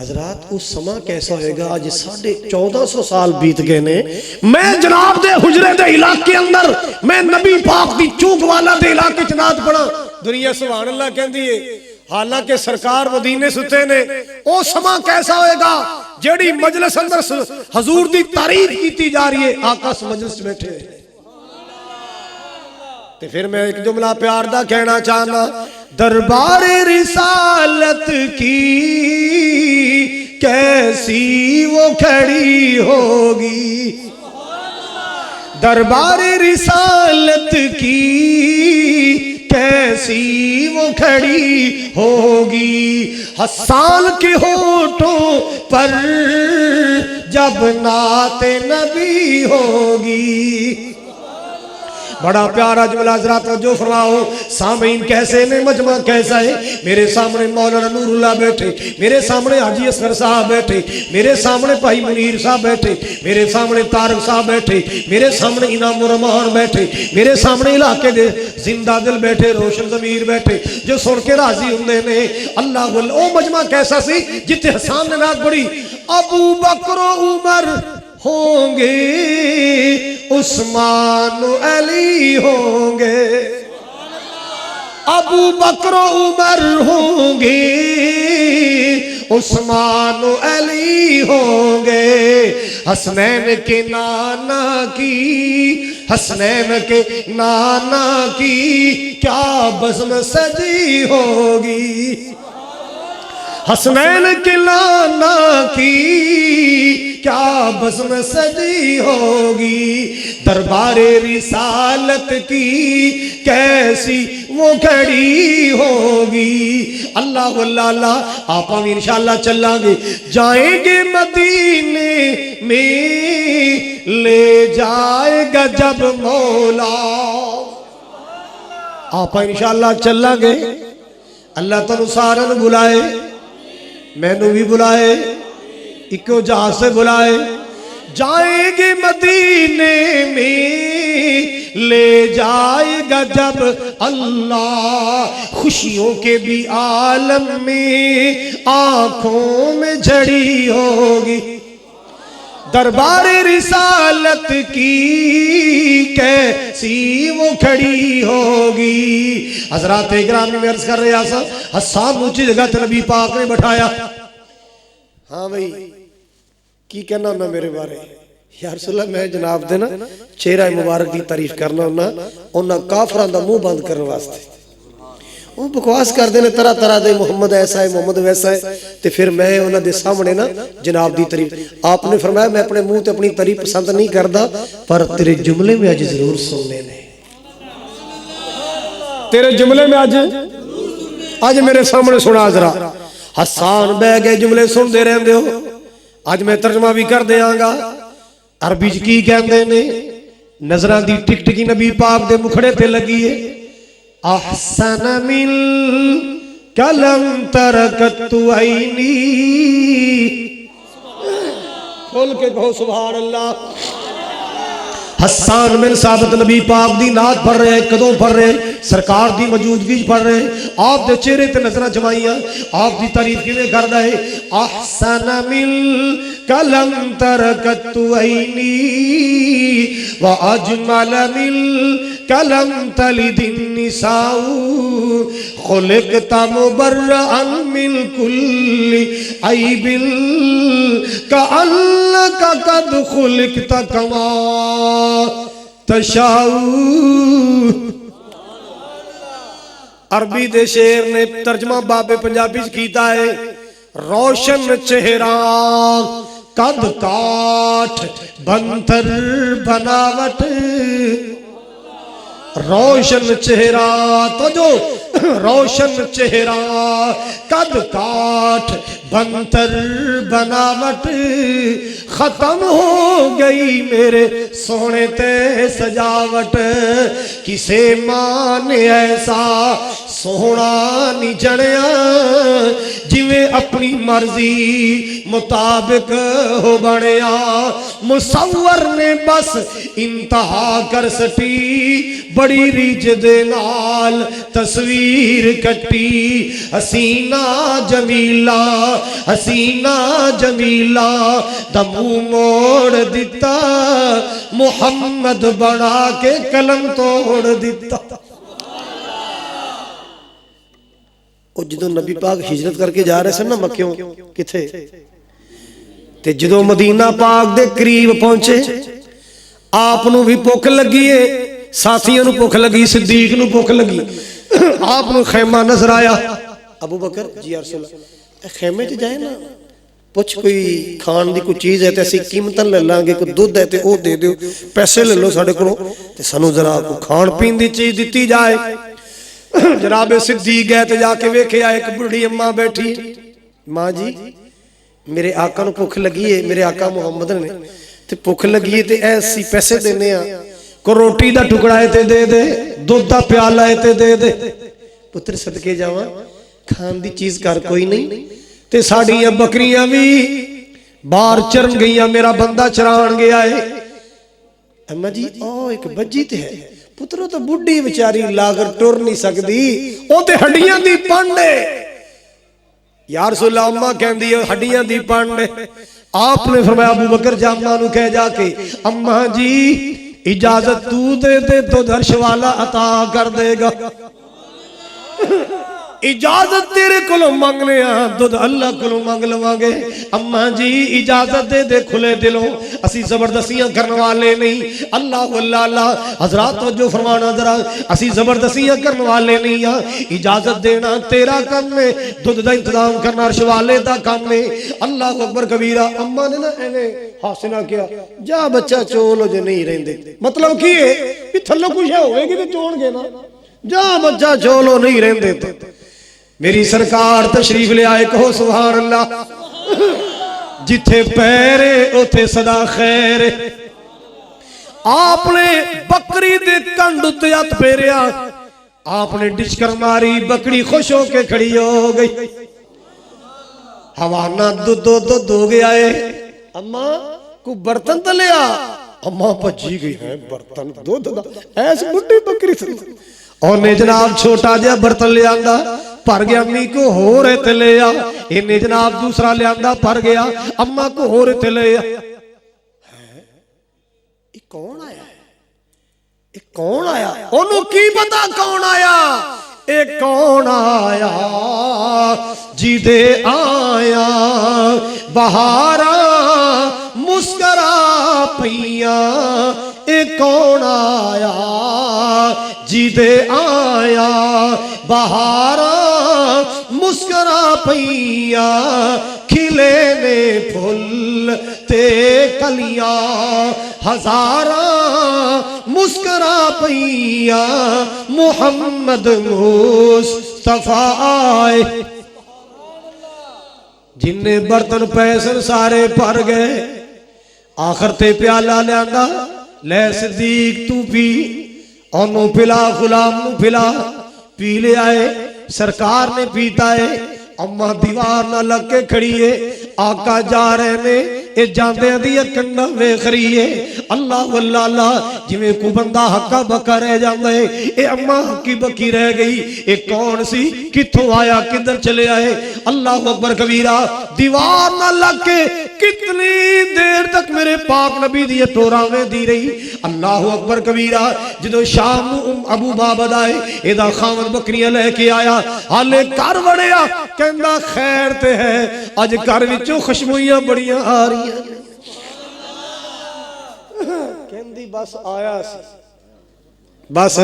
حضرات اس سما کیسا ہوئے گا؟ آج 1450 سال بیت گئے نے، میں جناب دے حجرے دے علاقے اندر میں نبی پاک دی چوک والا دے علاقے چنات پڑا، دنیا سبحان اللہ کہن دیئے، حالانکہ سرکار مدینے ستے نے، او سما کیسا ہوئے گا جیڑی مجلس اندر حضور دی تعریف کیتی جا رہی ہے، آقا اس مجلس بیٹھے ہیں۔ تو پھر میں ایک جملہ پیار دا کہنا چاہنا، دربار رسالت کی کیسی وہ کھڑی ہوگی، دربار رسالت کی کیسی وہ کھڑی ہوگی، حسان کے ہونٹوں پر جب نعت نبی ہوگی۔ بڑا پیارا جملہ حضرات جو فرماؤ، سامعین کیسے نے، مجمع کیسا ہے، میرے سامنے مولانا نور اللہ بیٹھے، میرے سامنے حاجی اصغر صاحب بیٹھے، میرے سامنے بھائی منیر صاحب بیٹھے، میرے سامنے طارق صاحب بیٹھے، میرے سامنے انعام الرحمان بیٹھے، میرے سامنے علاقے دے زندہ دل بیٹھے، روشن ضمیر بیٹھے، جو سن کے راضی ہوندے نے اللہ واللہ۔ او مجمع کیسا سی جتے حسان نے نات پڑھی، ابو بکر و عمر ہوں گے، عثمان و علی ہوں گے، ابو بکر و عمر ہوں گے، عثمان و علی ہوں گے، حسنین کے نانا کی، حسنین کے نانا کی کیا بزم سجی ہوگی، حسنین کے نانا کی کیا بزم سجی ہوگی، دربار رسالت کی کیسی وہ کھڑی ہوگی۔ اللہ واللہ اللہ، آپ ہم انشاءاللہ چلیں گے، جائیں گے مدینے میں لے جائے گا جب مولا، آپ انشاءاللہ چلیں گے، اللہ تعالیٰ سارن بلائے، میں نو بھی بلائے، اکو جہاز سے بلائے، جائیں گے مدینے میں لے جائے گا جب اللہ، خوشیوں کے بھی عالم میں آنکھوں میں جھڑی ہوگی، دربار رسالت کی کیسی وہ کھڑی ہوگی۔ حضرات اکرام میں عرض کر رہے ہیں، حسان اونچی جگہ تے نبی پاک نے بٹھایا، ہاں بھئی کی کہنا ہونا میرے بارے، یا رسول اللہ میں جناب دینا چہرہ مبارک دی تعریف کرنا ہونا، انہاں کافران دا منہ بند کرنے واسطے، وہ بکواس کر دینے طرح طرح دے، محمد ایسا ہے، محمد ویسا ہے، تے پھر میں انہاں دے سامنے نا جناب دی تعریف، آپ نے فرمایا میں اپنے منہ تے اپنی تعریف پسند نہیں کردا، پر تیرے جملے میں آج ضرور سن لینے، تیرے جملے میں آج میرے سامنے سنا ذرا، حسان بہ گئے جملے سن دے رہے ہو، آج میں ترجمہ بھی کر دیاں گا، عربی کی کہندے نے، نظران دی ٹک ٹکی نبی پاک دے مکھڑے تے لگی ہے، احسن من کلم ترکت عینی، کھول کے کہو سبحان اللہ۔ حسان بن ثابت نبی پاک دی نات پڑھ رہے ہیں، کدوں پڑھ رہے ہیں، سرکار دی موجودگی پڑھ رہے ہیں، آپ دے چہرے تے نظرہ جمائیاں، آپ دی تعریف کی میں کر رہے، احسن من کلم ترکت عینی واجمل من کلم تلد النساء خلقت مبرئا من کل عیب کأنک قد خلقت کما تشاؤ۔ عربی دے شعر نے ترجمہ باب پنجابی کیتا ہے، روشن چہرہ قد کاٹ بنتر بناوٹ، روشن چہرہ تو جو روشن چہرہ قد کاٹ بنتر بناوٹ، ختم ہو گئی میرے سونے تے سجاوٹ، کسے ماں نے ایسا سونا نہیں جڑیا جویں اپنی مرضی مطابق ہو بنیا مصور نے بس انتہا کر سٹی بڑی ریج دے نال تصویر کٹی حسینہ جمیلہ حسینہ جمیلہ دمو موڑ دیتا محمد بنا کے قلم توڑ دیتا اور جدو نبی پاک ہجرت کر کے جا رہے سن نا مکیوں کتھے تے جدو مدینہ پاک دے قریب پہنچے آپ نو بھی بھوک لگی ہے ساتھیوں نو بھوک لگی صدیق نو بھوک لگی آپ نو خیمہ نظر آیا ابو بکر جی یا رسول اللہ خیمے تے جائے نا پوچھ کوئی کھان دی کوئی چیز ہے تے اسی قیمتاں لے لیں گے کوئی دودھ ہے تے او دے دیو پیسے لے لو ساڑے کو تے سانو ذرا کو کھان پین دی چیز دیتی جائے جناب صدیق گئے تے جا کے ویکھے ایک بڑی اماں بیٹھی ماں جی میرے آقا نو بھوک لگی ہے میرے آقا محمد نے تے بھوک لگی ہے تے ایسی پیسے دینے ہاں کو روٹی دا ٹکڑا ہے تے دے دے دودھ دا پیالہ ہے تے دے دے پتر صدقے جاواں کھان دی چیز کر کوئی نہیں تے ساڑیاں بکریاں بھی باہر چرن گئیاں میرا بندہ چران گیا ہے اماں جی او ایک بجی تے ہے پترو تو بڑی بچاری لاغر ٹور نہیں سکتی او تے ہڈیاں دی پانڈے یا رسول اللہ اماں کہن دی ہڈیاں دی پانڈے آپ نے فرمایا ابو بکر جامعہ نو کہہ جا کے اماں جی اجازت تو دے دے تو درش والا عطا کر دے گا اجازت تیرے کلو مانگنے ہاں دودھ اللہ کلو مانگ لوانگے اماں جی اجازت دے دے کھلے دلوں اسی زبردستیاں کرنے والے نہیں اللہ اللہ حضرات توجہ فرمانا ذرا اسی زبردستیاں کرنے والے نہیں ہاں اجازت دینا تیرا کام ہے دودھ دا انتظام کرنا عرش والے دا کام ہے اللہ اکبر کبیرہ اماں نے نا اینے حاصلہ کیا جا بچہ چولو جو نہیں رہندے مطلب کی ہے کہ تھلو کچھ ہے ہوئے گی تو چون گے نا جا بچہ چولو نہیں رہندے تو میری سرکار تشریف لے آئے کہو سبحان اللہ جتھے پیرے اوتھے صدا خیر آپ نے بکری دے کنڈ تے ہتھ پھیریا آپ نے ڈچکر ماری بکری خوش ہو کے کھڑی ہو گئی حوانہ دو گیا ہے اماں کو برتن تو لیا اماں پجی گئی ہے برتن دو ایس بڑی بکری سے اور نے جناب چھوٹا جا برتن لے آندہ پھر گیا امی کو ہو رہے تے لے آ انہیں جناب دوسرا لے آندہ پھر گیا اماں کو ہو رہے تے لے آ یہ کون آیا ہے یہ کون آیا انہوں کی پتا کون آیا اے کون آیا جی دے آیا بہارا مسکرا پئیاں اے کون آیا جی دے آیا بہارا مسکرا پئیاں کھلے نے پھول تے کلیاں ہزاراں مسکرا پئیاں محمد مصطفیٰ آئے جن نے برتن پیسن سارے پر گئے آخر تے پیالہ لے آندہ لے صدیق تو پی انہوں پلا غلام نو پلا پی لے آئے سرکار نے پیتا ہے اماں دیوار نہ لگ کے کھڑی ہے آقا جا رہے نے اے جاندے دیا کنڈا ویخری ہے اللہ واللہ اللہ جویں کو بندہ حقا بکا رہ جاندے اے اماں حقی بکی رہ گئی اے کون سی کتھوں آیا کدھر چلے آئے اللہ اکبر کبیرہ دیوار نہ لگ کے کتنی دیر تک میرے پاک نبی دیئے ٹوراویں دی رہی اللہ اکبر کبیرہ جدو شام ابو بابد آئے ایدہ خامن بکریاں لے کے آیا حالے کار وڑیا کہندہ خیر تے ہے آج کار وچوں خشمویاں بڑیاں آ رہی ہیں کہندی بس آیا سی بس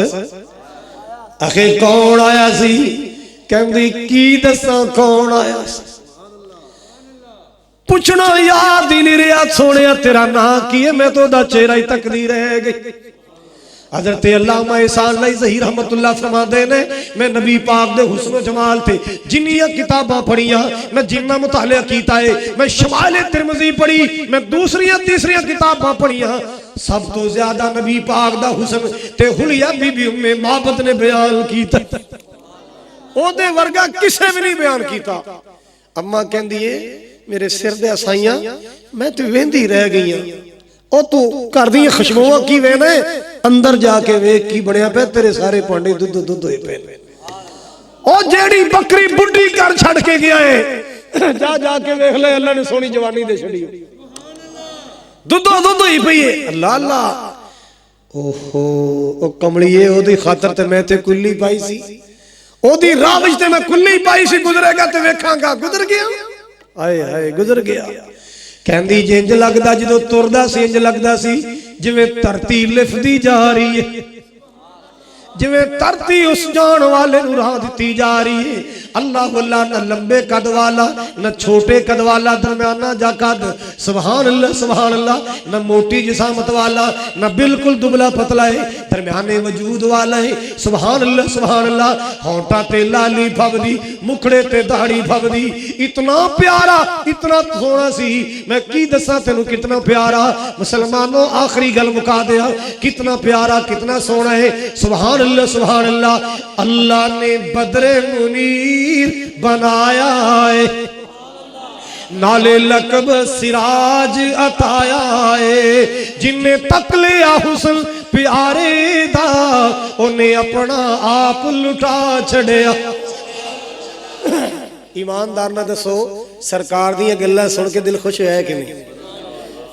اخی کون آیا سی کہندی کی دساں کون آیا سی پوچھنا یاد ہی نہیں رہا سونے تیرا نا کیے میں تو دا چہرہ ہی تک نہیں رہ گئی حضرت علامہ احسان اللہ ظہیر رحمت اللہ فرما دینے میں نبی پاک دے حسن و جمال تھے جنیاں کتاباں پڑھیاں میں جنہ مطالعہ کیتا ہے میں شمائل ترمذی پڑھی میں دوسریاں تیسریاں کتاباں پڑھیاں سب تو زیادہ نبی پاک دا حسن تے حلیہ بی بی ام معبد نے بیان کیتا او دے ورگا کسے بھی نہیں بیان کیتا. اما کہندی ہے میرے سر دے اسائیاں میں تے ویندی رہ گئی ہاں. او تو کر دی خوشبوواں کی وینا ہے اندر جا کے ویکھ کی بنیا پیا تیرے سارے پانڈے دودھ ہوئے پے. او جیڑی بکری بڈھی کر چھڑ کے گیا ہے جا جا کے ویکھ لے اللہ نے سونی جوانی دے چھڑی دودھ ہی پئی ہے. اللہ اللہ اوہو او کمڑیے او دی خاطر تے میں تے کلی پائی سی او دی راہ وچ تے میں کلی پائی سی گزرے گا تے ویکھاں گا گزر گیا آئے ہائے گزر گیا. کہندی جنج لگدا جدوں تردا سی انج لگدا سی جویں دھرتی لفدی جا رہی ہے جویں دھرتی اس جان والے نوں راہ دتی جا رہی ہے. اللہ اللہ نہ لمبے قد والا نہ چھوٹے قد والا درمیانہ جا قد سبحان اللہ نہ موٹی جسامت والا نہ بالکل دبلا پتلا ہے درمیانے وجود والا ہے. سبحان اللہ ہونٹا تے لالی پھبدی مکھڑے تے داڑھی پھبدی اتنا پیارا اتنا سونا سی میں کی دساں تینوں کتنا پیارا. مسلمانوں آخری گل مکا دیا کتنا پیارا کتنا سونا ہے. سبحان اللہ اللہ نے بدر منیر بنایا ہے نالے لقب سراج عطایا ہے جن نے تک لیا حسن پیارے دا انہیں اپنا آپ لٹا چھڑیا. ایماندار نہ دسو سرکار دی گلاں سن کے دل خوش ہے کہ نہیں؟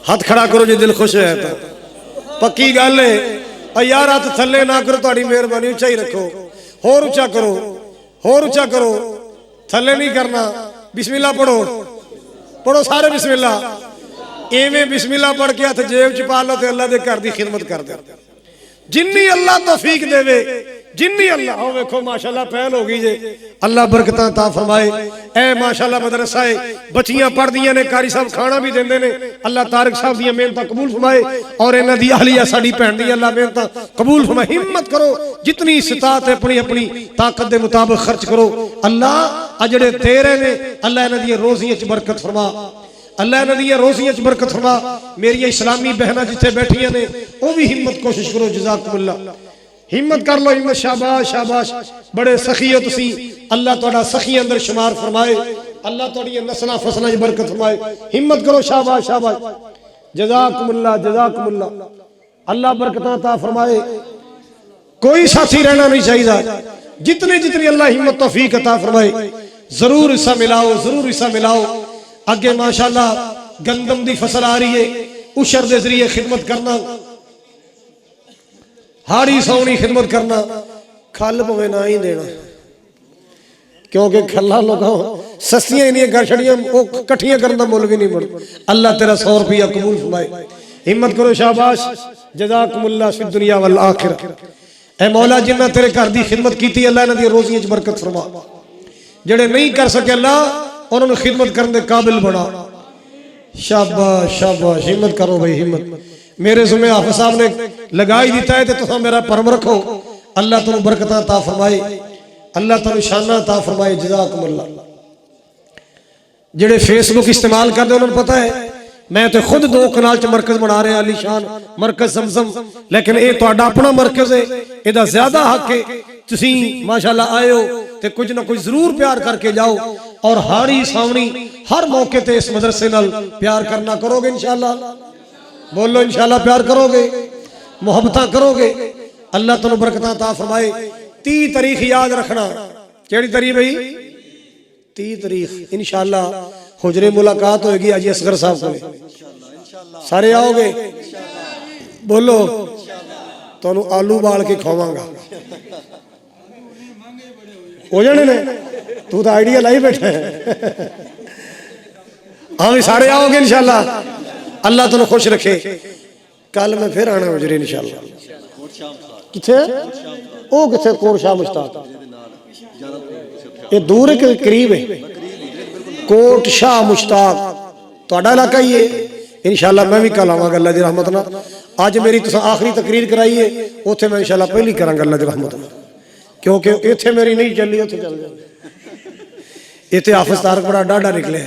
ہاتھ کھڑا کرو جی دل خوش ہے تو پکی گل ہے. یار ہاتھ تھلے نہ کرو تہاڈی مہربانی اونچا ہی رکھو ہور اونچا کرو تھلے نہیں کرنا. بسم اللہ پڑھو سارے بسم اللہ. ایویں بسم اللہ پڑھ کے ہاتھ جیب چ پا لو تے اللہ دے گھر دی خدمت کر دے جنی اللہ توفیق دے وے جنی اللہ ہو ویکھو ماشاءاللہ پہل ہو گئی جے اللہ برکتاں عطا فرمائے. اے ماشاءاللہ مدرسہ ہے بچیاں پڑھ دیاں نے قاری صاحب کھانا بھی دیندے نے اللہ طارق صاحب دی محنت قبول فرمائے اور انہاں دی اہلیہ ساڈی بہن دی اللہ محنت قبول فرمائے. ہمت کرو جتنی استطاعت ہے اپنی طاقت دے مطابق خرچ کرو. اللہ اجڑے تیرے نے اللہ انہاں دی روزیاں وچ برکت فرما اللہ انہاں دی روزیاں وچ برکت فرما. میری اسلامی بہناں جتھے بیٹھیاں نے او بھی ہمت کوشش کرو. جزاکم اللہ ہمت کر لو ہمت. شاباش بڑے سخی ہو تسی اللہ تہاڈا سخی اندر شمار فرمائے اللہ تہاڈی نسلاں فصلاں وچ برکت فرمائے. ہمت کرو شاباش جزاکم اللہ اللہ برکتاں عطا فرمائے. کوئی ساتھی رہنا نہیں چاہیے جتنی اللہ ہمت توفیق عطا فرمائے ضرور حصہ ملاؤ. اگے ماشاءاللہ گندم دی فصل آ رہی ہے اشر دے ذریعے خدمت کرنا ہاڑی سونی خدمت کرنا کھل پوے نہ ہی دینا کیونکہ کھلا لوگوں سستیاں انہیں گھر چھڑیاں وہ کٹھیاں کرنا مول بھی نہیں بڑھ. اللہ تیرا 100 روپیہ قبول فرمائے. ہمت کرو شاباش جزاکم اللہ فی الدنیا والآخرہ. اے مولا جنہ تیرے گھر دی خدمت کیتی اللہ انہاں دی روزیاں وچ برکت فرما. جڑے نہیں کر سکے اللہ انہوں نے خدمت کرنے قابل بنا. شاباش ہمت کرو بھائی ہمت. میرے ذمہ حافظ صاحب نے لگائی دیتا ہے تو میرا پرم رکھو. اللہ تمہیں برکتاں عطا فرمائے اللہ تمہیں شانہ عطا فرمائے. جزاکم اللہ. جڑے فیس بک استعمال کر دے انہوں نے پتہ ہے میں تو خود 2 کنال چ مرکز بنا رہے ہیں علی شان مرکز زمزم لیکن اے تہاڈا اپنا مرکز ہے ادا زیادہ حق ہے. تسی ماشاءاللہ آئے ہو تے کچھ نہ کچھ ضرور پیار کر کے جاؤ اور ہاڑی ساونی ہر موقع تے اس مدرسے نال پیار کرنا کرو گے انشاءاللہ. بولو انشاءاللہ پیار کرو گے محبتاں کرو گے. اللہ تمہیں برکتاں عطا فرمائے. 30 تاریخ یاد رکھنا. کیڑی تاریخ بھائی 30 تاریخ انشاءاللہ حجرے ملاقات ہوئے گی حاجی اصغر صاحب کو. سارے آؤ گے بولو تو آلو بال کے کھواں گا ہو جانے نے تو آئیڈیا لائی بیٹھا ہے. ہاں بھی سارے آؤ گے انشاءاللہ. اللہ تمہیں خوش رکھے. کل میں پھر آنا حجرے انشاءاللہ. کتھے او کتھے کور شاہ مشتاق یہ دور ہے کہ قریب ہے کوٹ شاہ مشتاق تہاڈا علاقہ ہی ہے. انشاءاللہ میں بھی کل آواں گا اللہ دی رحمت نال. اج میری تساں آخری تقریر کرائی ہے اوتھے میں انشاءاللہ پہلی کراں گا اللہ دی رحمت نال کیونکہ ایتھے میری نہیں چلی اوتھے چل جائے. ایتھے حافظ طارق بڑا ڈاڈا نکلے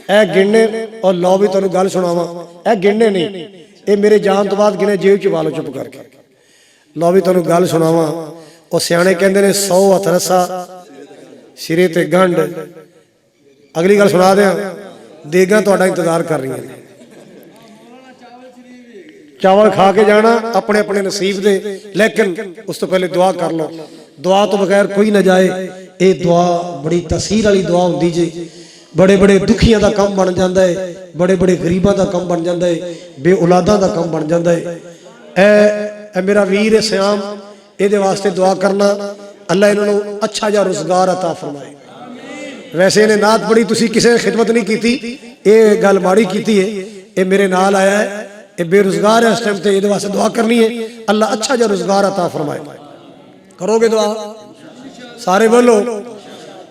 اے گننے اور لو بھی تانوں گل سناواں اے گننے نہیں اے میرے جان تو بعد گنے جیب چ والو چپ کر کے لو بھی تانوں گل سناواں. ਉਹ ਸਿਆਣੇ ਕਹਿੰਦੇ ਨੇ 100 ਹੱਥ ਰੱਸਾ ਸਿਰੇ ਤੇ ਗੰਢ। ਅਗਲੀ ਗੱਲ ਸੁਣਾ ਦਿਆਂ, ਦੇਗਾਂ ਤੁਹਾਡਾ ਇੰਤਜ਼ਾਰ ਕਰ ਰਹੀਆਂ ਨੇ। ਚਾਵਲ ਖਾ ਕੇ ਜਾਣਾ ਆਪਣੇ ਆਪਣੇ ਨਸੀਬ ਦੇ, ਲੇਕਿਨ ਉਸ ਤੋਂ ਪਹਿਲੇ ਦੁਆ ਕਰ ਲਓ। ਦੁਆ ਤੋਂ ਬਗੈਰ ਕੋਈ ਨਾ ਜਾਏ। ਇਹ ਦੁਆ ਬੜੀ ਤਸੀਰ ਵਾਲੀ ਦੁਆ ਹੁੰਦੀ ਜੀ। ਬੜੇ ਬੜੇ ਦੁਖੀਆਂ ਦਾ ਕੰਮ ਬਣ ਜਾਂਦਾ ਹੈ, ਬੜੇ ਬੜੇ ਗਰੀਬਾਂ ਦਾ ਕੰਮ ਬਣ ਜਾਂਦਾ ਹੈ, ਬੇ ਔਲਾਦਾਂ ਦਾ ਕੰਮ ਬਣ ਜਾਂਦਾ ਹੈ। ਇਹ ਮੇਰਾ ਵੀਰ ਹੈ ਸਿਆਮ, ਇਹਦੇ ਵਾਸਤੇ ਦੁਆ ਕਰਨਾ, ਅੱਲਾ ਇਹਨਾਂ ਨੂੰ ਅੱਛਾ ਜਿਹਾ ਰੁਜ਼ਗਾਰ عطا ਫਰਮਾਏ। ਵੈਸੇ ਇਹਨੇ ਨਾਤ ਪੜ੍ਹੀ, ਤੁਸੀਂ ਕਿਸੇ ਨੇ ਖਿਦਮਤ ਨਹੀਂ ਕੀਤੀ, ਇਹ ਗੱਲ ਮਾੜੀ ਕੀਤੀ ਹੈ। ਇਹ ਮੇਰੇ ਨਾਲ ਆਇਆ ਹੈ, ਇਹ ਬੇਰੁਜ਼ਗਾਰ ਹੈ ਇਸ ਟਾਈਮ ਤੇ, ਇਹਦੇ ਵਾਸਤੇ ਦੁਆ ਕਰਨੀ ਹੈ, ਅੱਲਾ ਅੱਛਾ ਜਿਹਾ ਰੁਜ਼ਗਾਰ عطا ਫਰਮਾਏ। ਕਰੋਗੇ ਦੁਆ? ਸਾਰੇ ਬੋਲੋ